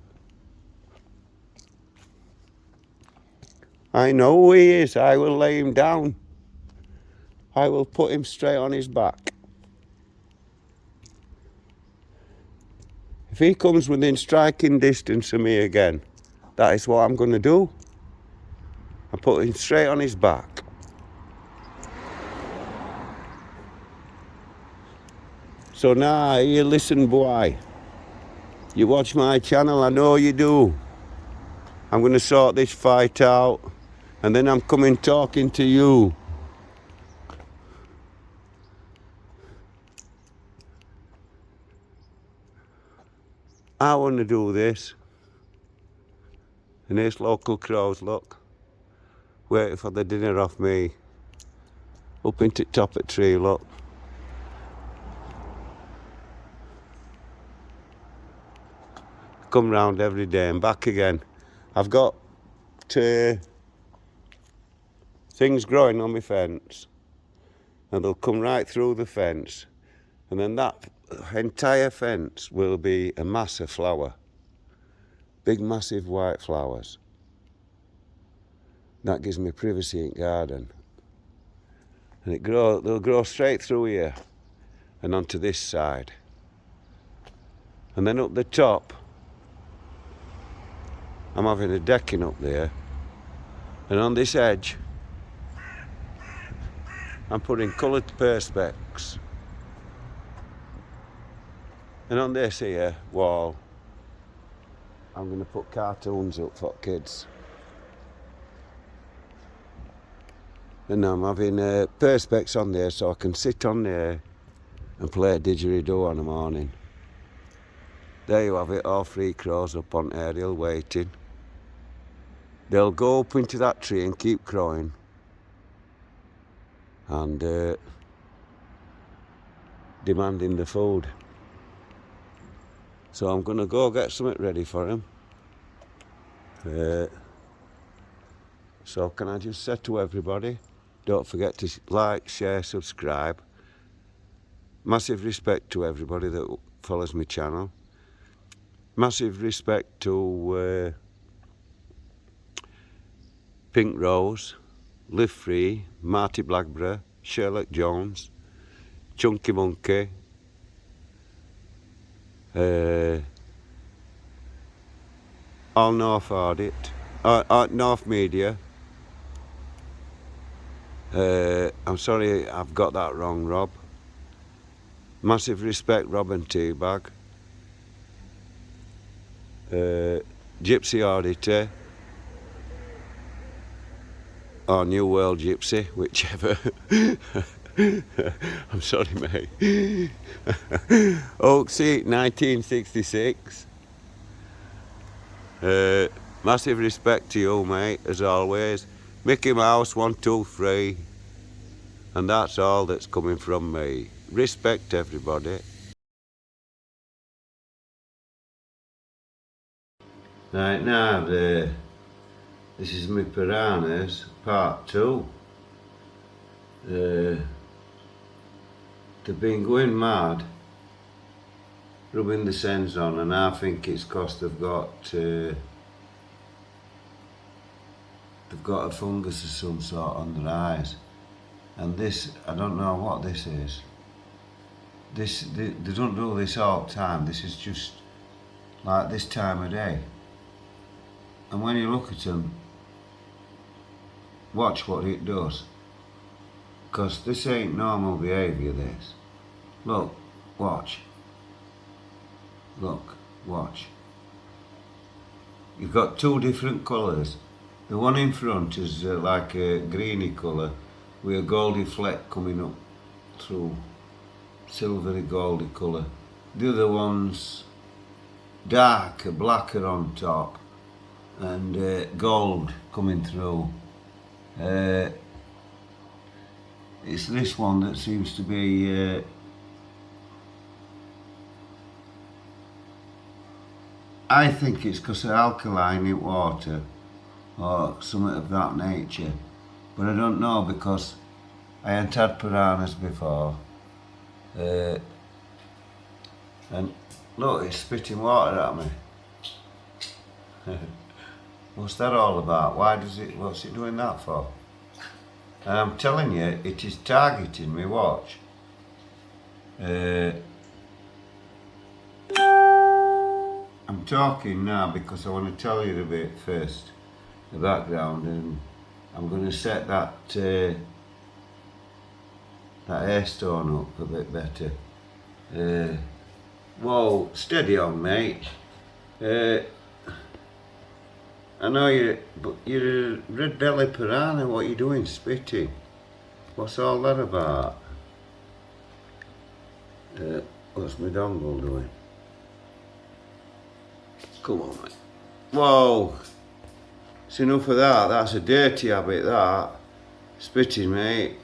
I know who he is. I will lay him down. I will put him straight on his back. If he comes within striking distance of me again, that is what I'm going to do. I put him straight on his back. So now you listen, boy. You watch my channel, I know you do. I'm going to sort this fight out, and then I'm coming talking to you. I want to do this. And here's local crows, look. Waiting for the dinner off me. Up into the top of the tree, look. Come round every day and back again. I've got things growing on my fence. And they'll come right through the fence. And then that entire fence will be a mass of flower. Big, massive white flowers. That gives me privacy in the garden. And they'll grow straight through here and onto this side. And then up the top, I'm having a decking up there. And on this edge, I'm putting coloured perspex. And on this here wall, I'm going to put cartoons up for kids. And I'm having perspex on there so I can sit on there and play a didgeridoo in the morning. There you have it, all 3 crows up on aerial waiting. They'll go up into that tree and keep crowing. And demanding the food. So I'm going to go get something ready for him. So can I just say to everybody, don't forget to like, share, subscribe. Massive respect to everybody that follows my channel. Massive respect to Pink Rose, Live Free, Marty Blackburn, Sherlock Jones, Chunky Monkey, All North Audit, North Media. I'm sorry I've got that wrong, Rob. Massive respect, Rob and Teabag. Gypsy Auditor. Or New World Gypsy, whichever. I'm sorry, mate. Oak Seat, 1966. Massive respect to you, mate, as always. Mickey Mouse, 1, 2, 3. And that's all that's coming from me. Respect everybody. Right now, this is my piranhas, part 2. They've been going mad, rubbing the sens on, and I think it's because they've got a fungus of some sort on their eyes. And this, I don't know what this is. they don't do this all the time. This is just like this time of day. And when you look at them, watch what it does. Because this ain't normal behaviour, this. Look, watch. Look, watch. You've got two different colours. The one in front is like a greeny colour with a goldy fleck coming up through, silvery goldy colour. The other one's darker, blacker on top and gold coming through. It's this one that seems to be I think it's because of alkaline in water or something of that nature, but I don't know because I ain't had piranhas before. And look, it's spitting water at me. What's that all about? What's it doing that for? And I'm telling you, it is targeting me, watch. I'm talking now because I want to tell you a bit first, the background, and I'm going to set that hair stone up a bit better. Whoa, steady on, mate. I know you're a red belly piranha. What are you doing, spitting? What's all that about? What's my dongle doing? Come on, mate. Whoa! It's enough of that. That's a dirty habit, that. Spitting, mate.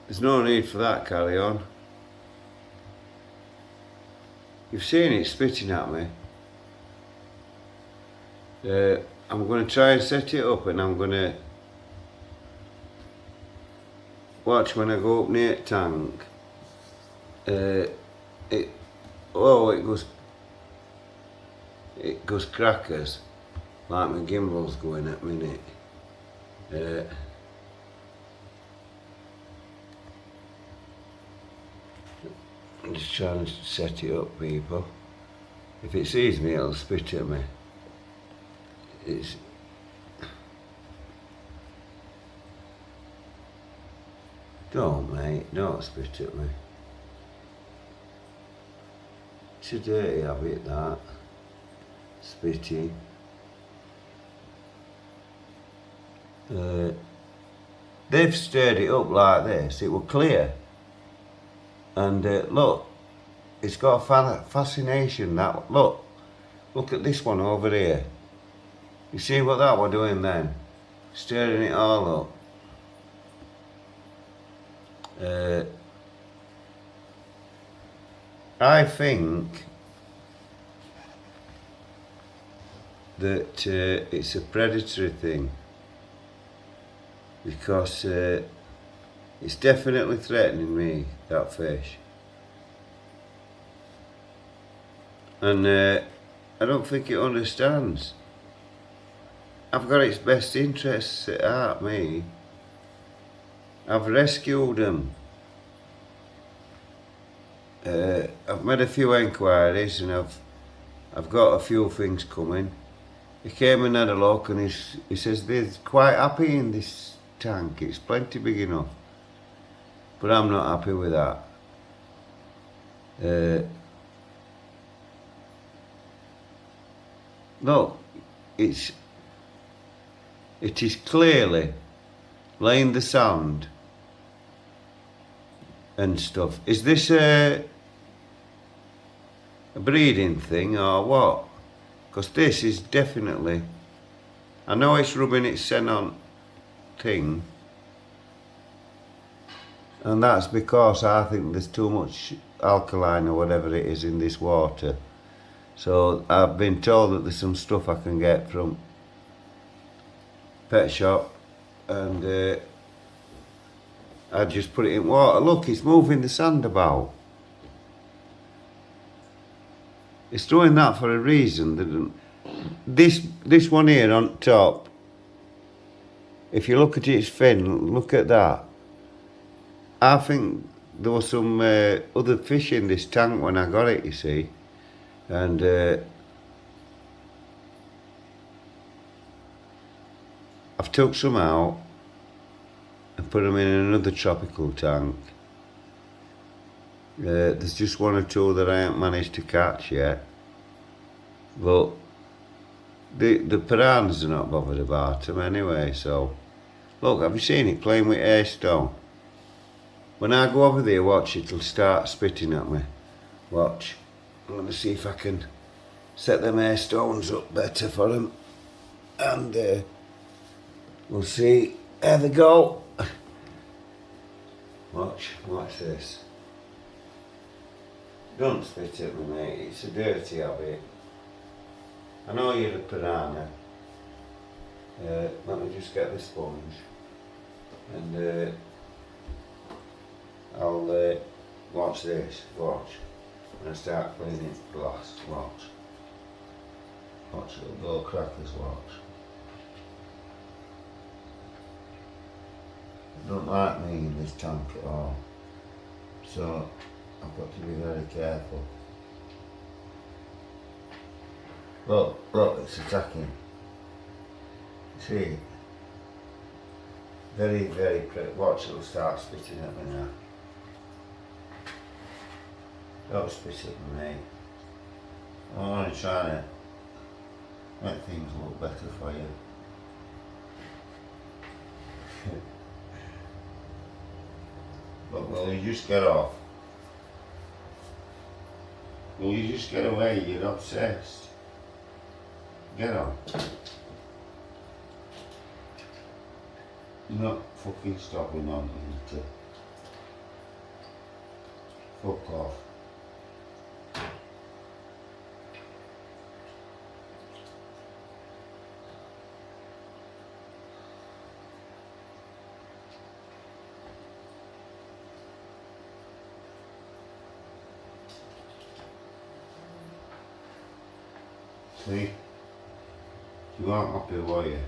There's no need for that, carry on. You've seen it spitting at me. I'm going to try and set it up, and I'm going to watch when I go up near the tank. It goes crackers, like my gimbal's going at minute. I'm just trying to set it up, people. If it sees me, it'll spit at me. Don't, mate, don't spit at me. It's a dirty habit, that. Spitting. They've stirred it up like this. It was clear. And look, it's got a fascination. That look at this one over here. You see what that was doing then? Stirring it all up. I think that it's a predatory thing, because it's definitely threatening me, that fish. And I don't think it understands. I've got its best interests at heart, me. I've rescued them. I've made a few enquiries, and I've got a few things coming. He came and had a look, and he says they're quite happy in this tank. It's plenty big enough. But I'm not happy with that. Look, it is clearly laying the sand and stuff. Is this a breeding thing or what? Because this is definitely, I know it's rubbing its scent on thing, and that's because I think there's too much alkaline or whatever it is in this water. So I've been told that there's some stuff I can get from pet shop, and I just put it in water. Look, it's moving the sand about. It's doing that for a reason. This one here on top, if you look at its fin, look at that. I think there was some other fish in this tank when I got it, you see, and I've took some out and put them in another tropical tank. There's just one or two that I haven't managed to catch yet, but the piranhas are not bothered about them anyway. So look, have you seen it playing with air stone? When I go over there, watch, it'll start spitting at me. Watch. I'm going to see if I can set them air stones up better for them, and we'll see how they go. Watch this. Don't spit at me, mate. It's a dirty habit. I know you're a piranha. Let me just get the sponge, and I'll watch this. Watch. When I start cleaning glass. Watch. Watch, it'll go crackers. Watch. They don't like me in this tank at all, so I've got to be very careful. Look, it's attacking. See it? Very, very pretty. Watch, it'll start spitting at me now. Don't spit at me, mate. I'm only trying to make things look better for you. Look, will you just get off? Will you just get away? You're obsessed. Get on. You're not fucking stopping on it. Fuck off. See? You aren't happy, were you?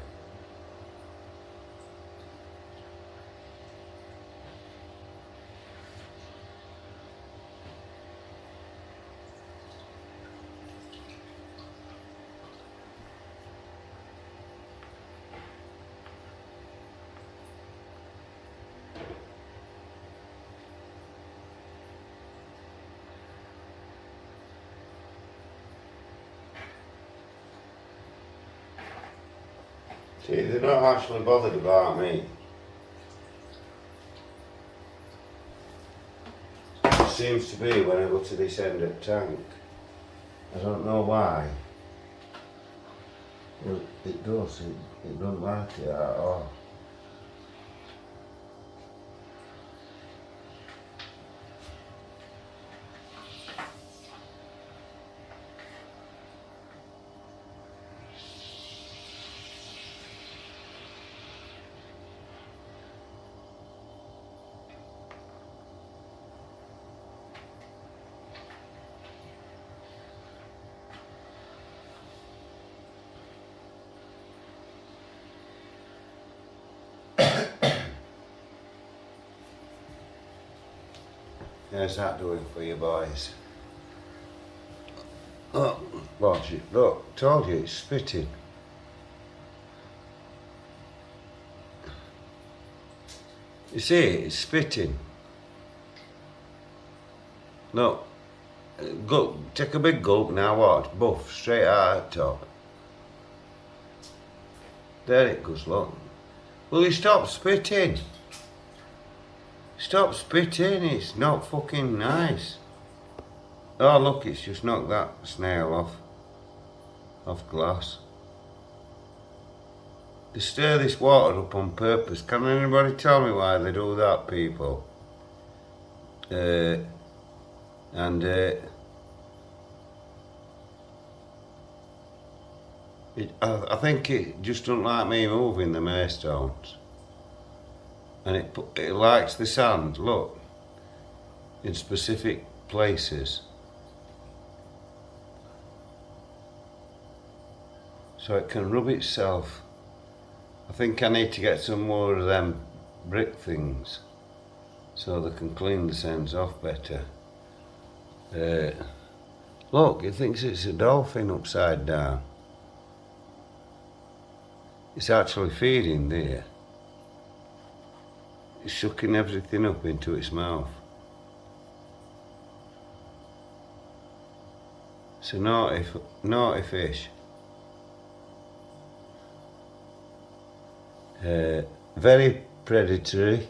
See, they're not actually bothered about me. It seems to be when I go to this end of the tank. I don't know why. Well, it does. It don't like it at all. How's that doing for you boys? Look, watch it. Look, told you it's spitting. You see it? It's spitting. Look, go, take a big gulp now. Watch, buff straight out the top. There it goes. Look. Will you stop spitting? Stop spitting, it's not fucking nice. Oh look, it's just knocked that snail off glass. They stir this water up on purpose. Can anybody tell me why they do that, people? I think it just don't like me moving the maystones. And it likes the sand, look, in specific places. So it can rub itself. I think I need to get some more of them brick things so they can clean the ends off better. Look, he thinks it's a dolphin upside down. It's actually feeding there. It's sucking everything up into its mouth. It's a naughty fish. Very predatory,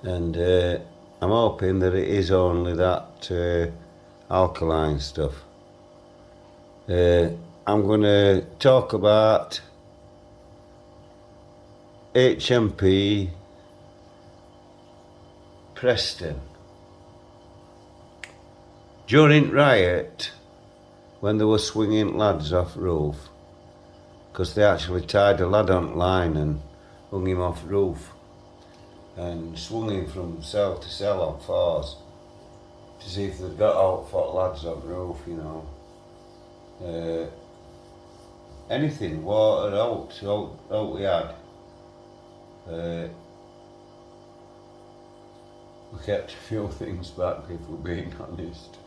and I'm hoping that it is only that alkaline stuff. I'm going to talk about HMP Preston. During riot, when they were swinging lads off roof, because they actually tied a lad on line and hung him off roof and swung him from cell to cell on fours to see if they'd got out for lads on roof, you know. Anything, water, out we had. We kept a few things back, if we're being honest.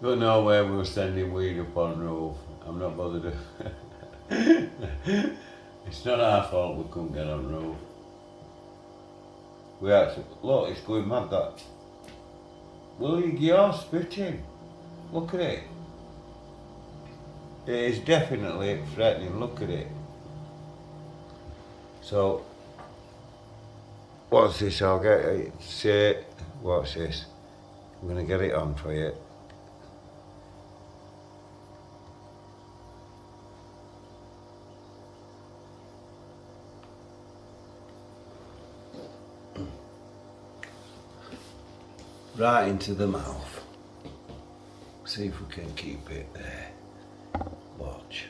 Don't know where we were sending weed up on roof. I'm not bothered. It's not our fault we couldn't get on roof. We actually, look, it's going mad that. Well, you're spitting. Look at it. It is definitely threatening, look at it. So, what's this? I'll get it. Say, what's this? I'm going to get it on for you. Right into the mouth. See if we can keep it there. Watch.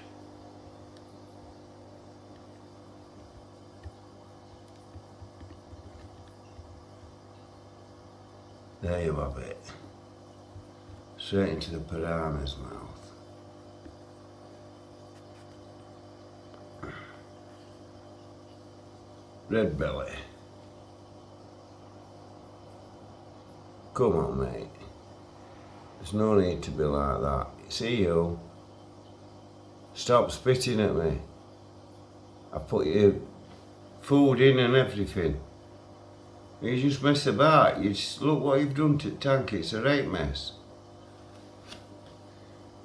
There you have it. Straight into the piranha's mouth. Red belly. Come on, mate. There's no need to be like that. See you. Stop spitting at me. I put your food in and everything. You just mess about. You just look what you've done to the tank. It's a right mess.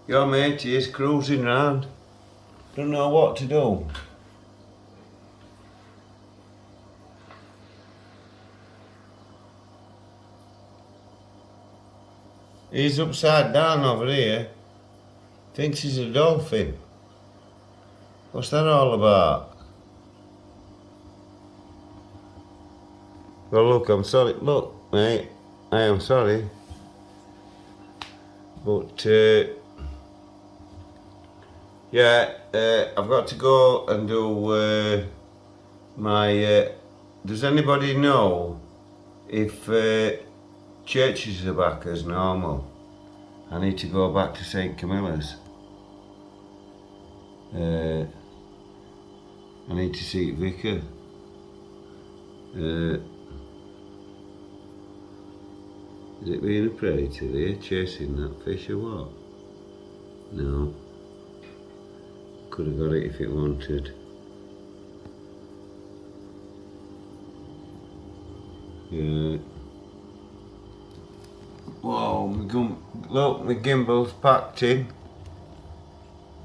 Your mate is cruising round. Don't know what to do. He's upside down over here. Thinks he's a dolphin. What's that all about? Well, look, I'm sorry. Look, mate, I am sorry. But, yeah, I've got to go and do my... does anybody know if churches are back as normal? I need to go back to St. Camilla's. I need to see Vicar. Is it being a predator there, chasing that fish or what? No. Could have got it if it wanted. Yeah. Whoa, look, my gimbal's packed in.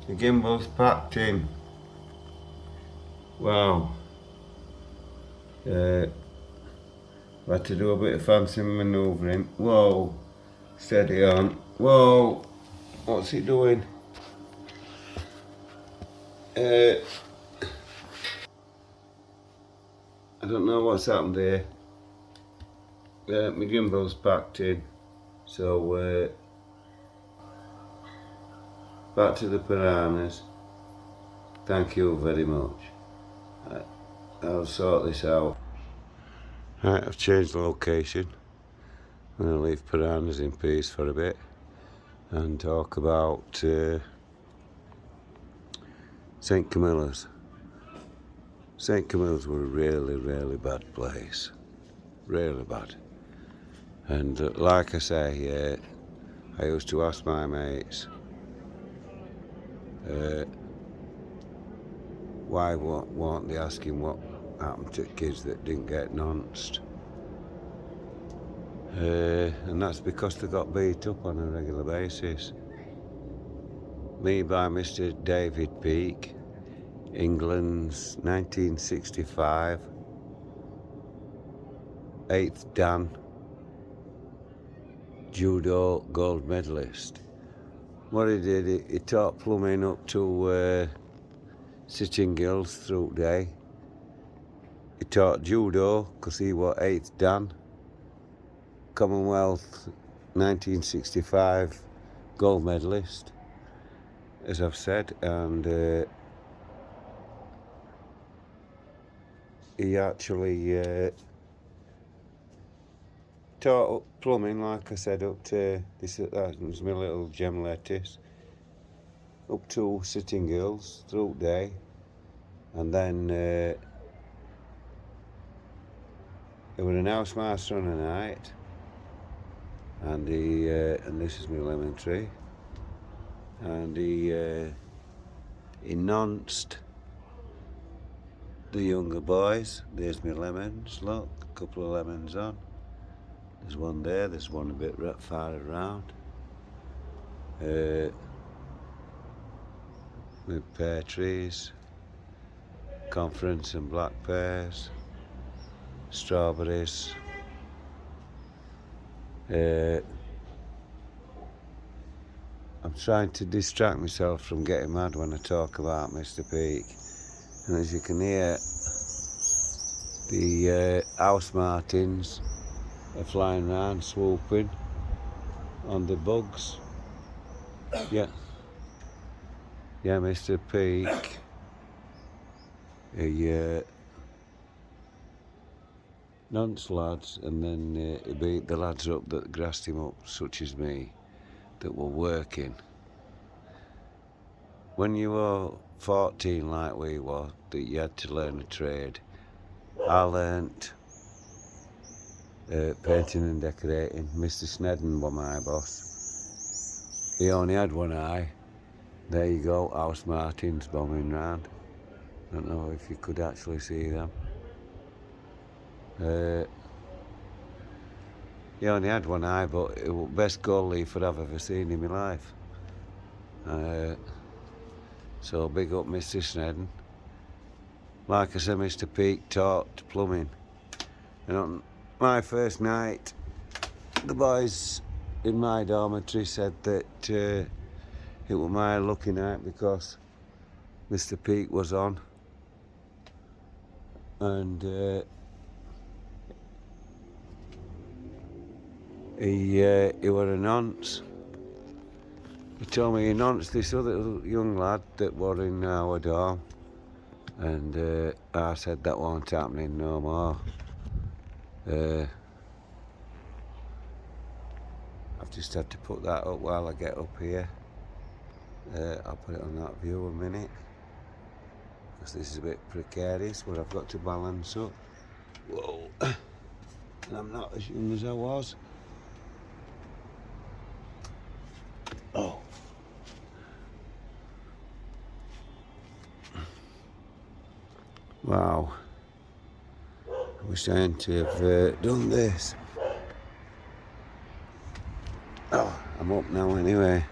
The gimbal's packed in. Wow. I had to do a bit of fancy manoeuvring. Whoa. Steady on. Whoa. What's it doing? I don't know what's happened there. My gimbal's packed in. So, back to the piranhas. Thank you very much. I'll sort this out. Right, I've changed the location. I'm going to leave piranhas in peace for a bit and talk about St. Camilla's. St. Camilla's were a really, really bad place. really bad. And like I say, I used to ask my mates, why weren't they asking what happened to kids that didn't get nonced? And that's because they got beat up on a regular basis. Me by Mr. David Peake, England's 1965 8th Dan judo gold medalist. What he did, he taught plumbing up to sitting girls through the day. He taught judo because he was 8th Dan, Commonwealth 1965 gold medalist, as I've said, and he actually taught up plumbing, like I said, up to this. That was my little gem lettuce. Up to sitting girls through the day, and then it was an housemaster on a night, and he and this is my lemon tree, and he nonced the younger boys. There's my lemons. Look, a couple of lemons on. There's one there. There's one a bit far around. With pear trees, conference and black pears, strawberries. I'm trying to distract myself from getting mad when I talk about Mr. Peake, and as you can hear, the house martins are flying around, swooping on the bugs. Yeah, Mr. Peake, he nonced lads, and then he beat the lads up that grassed him up, such as me, that were working. When you were 14 like we were, that you had to learn a trade, I learnt painting and decorating. Mr. Snedden was my boss. He only had one eye. There you go, house martins bombing round. Don't know if you could actually see them. He only had one eye, but it was the best goal leaf I've ever seen in my life. So big up Mr. Snedden. Like I said, Mr. Peake taught plumbing. And on my first night, the boys in my dormitory said that it was my lucky night because Mr. Peake was on, and he was a nonce. He told me he nonced this other young lad that was in our dorm, and I said that won't happening no more. I've just had to put that up while I get up here. I'll put it on that view a minute, because this is a bit precarious, but I've got to balance up. Whoa, and I'm not as young as I was. Oh. Wow. I wish I hadn't to have done this. Oh, I'm up now anyway.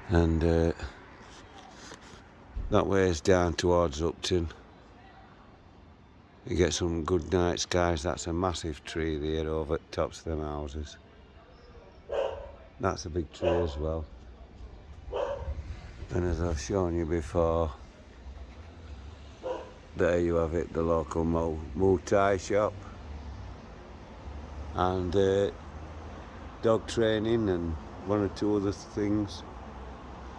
And that way is down towards Upton. You get some good night skies. That's a massive tree there over at tops of them houses. That's a big tree as well. And as I've shown you before, there you have it, the local Muay Thai shop. And dog training and one or two other things.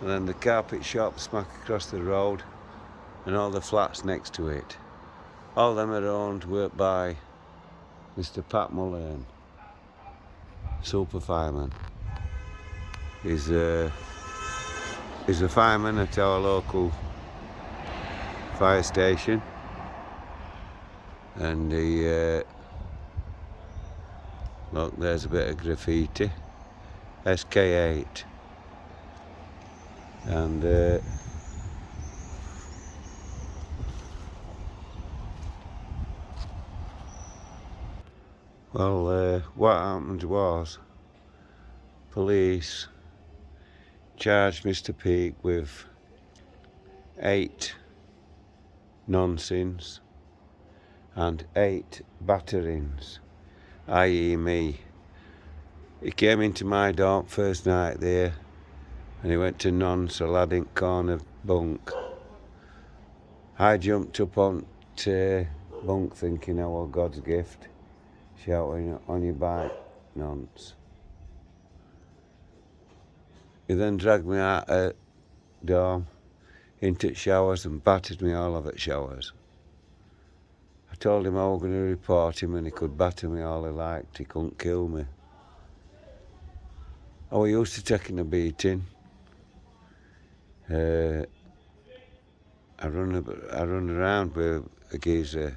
And then the carpet shop smack across the road, and all the flats next to it. All them are owned work by Mr. Pat Mullane, super fireman. He's a fireman at our local fire station, and he Look, there's a bit of graffiti. SK8. And well, what happened was police charged Mr. Peake with 8 non-sins and 8 batterings, i.e. me. He came into my dorm first night there and he went to non-Saladin corner bunk. I jumped up on to bunk thinking, oh well, God's gift, shouting on your bike, nonce. He then dragged me out of dorm into showers and battered me all over at showers. I told him I was going to report him and he could batter me all he liked, he couldn't kill me. I was used to taking a beating. I run around with a geezer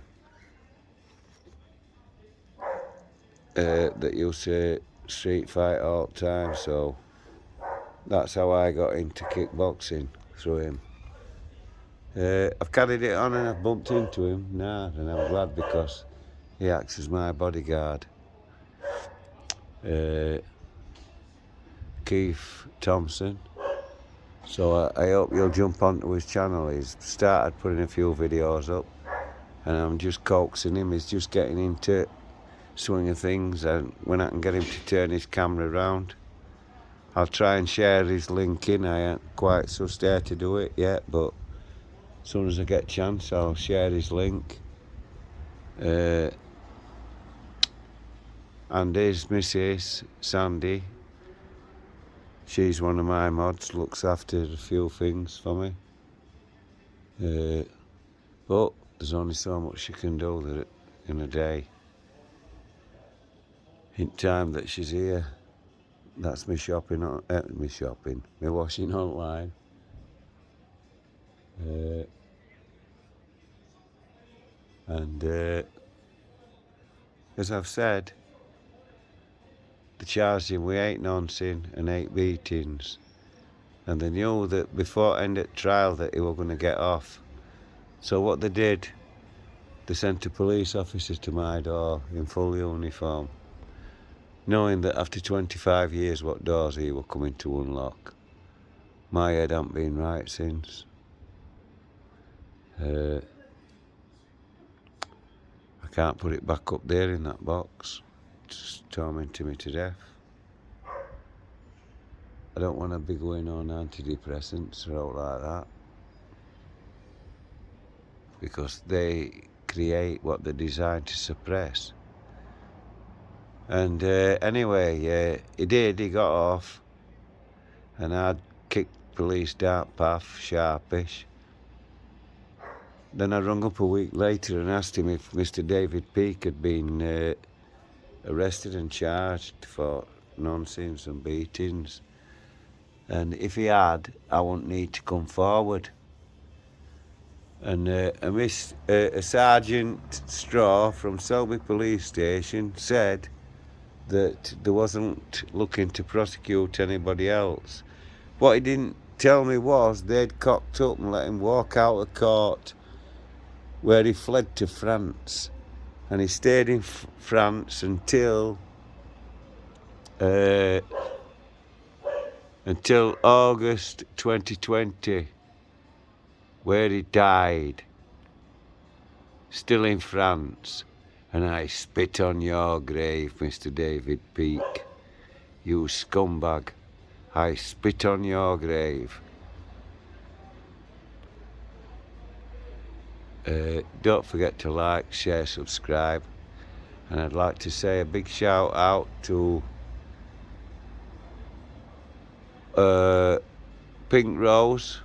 that used to street fight all the time, so that's how I got into kickboxing, through him. I've carried it on and I've bumped into him now, and I'm glad because he acts as my bodyguard. Keith Thompson. So I hope you'll jump onto his channel. He's started putting a few videos up and I'm just coaxing him. He's just getting into swing of things, and when I can get him to turn his camera around, I'll try and share his link in. I ain't quite so scared to do it yet, but as soon as I get a chance I'll share his link. And his missus, Sandy, she's one of my mods, looks after a few things for me. But there's only so much she can do in a day. In time that she's here, that's me shopping, me washing online. And as I've said, they charged him with 8 non-sin and 8 beatings, and they knew that before end of trial that he was going to get off. So what they did, they sent a police officer to my door in full uniform, knowing that after 25 years what doors he were coming to unlock. My head hasn't been right since. I can't put it back up there in that box. It's tormenting me to death. I don't want to be going on antidepressants or all like that, because they create what they're designed to suppress. And anyway, he got off, and I'd kicked police dark path, sharpish. Then I rung up a week later and asked him if Mr. David Peake had been arrested and charged for nonsense and beatings. And if he had, I wouldn't need to come forward. And a Sergeant Straw from Selby Police Station said that they wasn't looking to prosecute anybody else. What he didn't tell me was they'd cocked up and let him walk out of court, where he fled to France, and he stayed in France until August 2020, where he died, still in France. And I spit on your grave, Mr. David Peake, you scumbag. I spit on your grave. Don't forget to like, share, subscribe. And I'd like to say a big shout out to Pink Rose,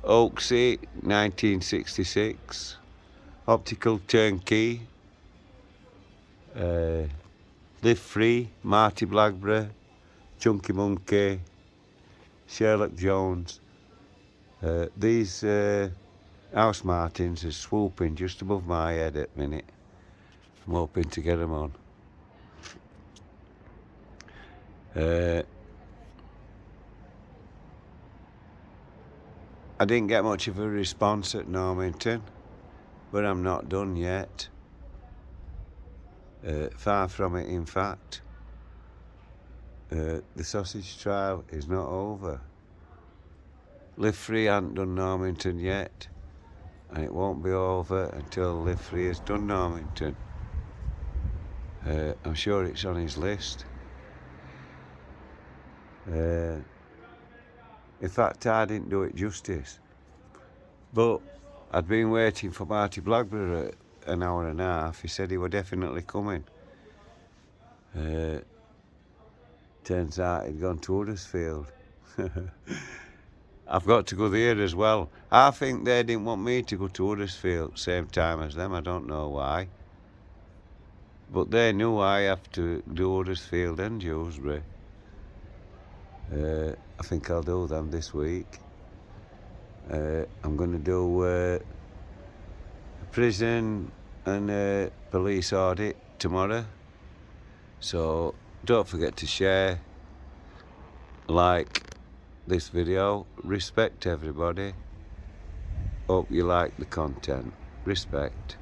Oaksy 1966, Optical Turnkey, Live Free, Marty Blackburn, Chunky Monkey, Sherlock Jones. These house martins are swooping just above my head at the minute. I'm hoping to get them on. I didn't get much of a response at Normington, but I'm not done yet. Far from it, in fact. The sausage trial is not over. Live Free hasn't done Normington yet, and it won't be over until Live Free has done Normington. I'm sure it's on his list. In fact, I didn't do it justice. But I'd been waiting for Marty Blackburn an hour and a half. He said he were definitely coming. Turns out he'd gone to Huddersfield. I've got to go there as well. I think they didn't want me to go to Huddersfield same time as them. I don't know why. But they knew I have to do Huddersfield and Dewsbury. I think I'll do them this week. I'm going to do a prison and a police audit tomorrow. So don't forget to share, like this video. Respect everybody. Hope you like the content. Respect.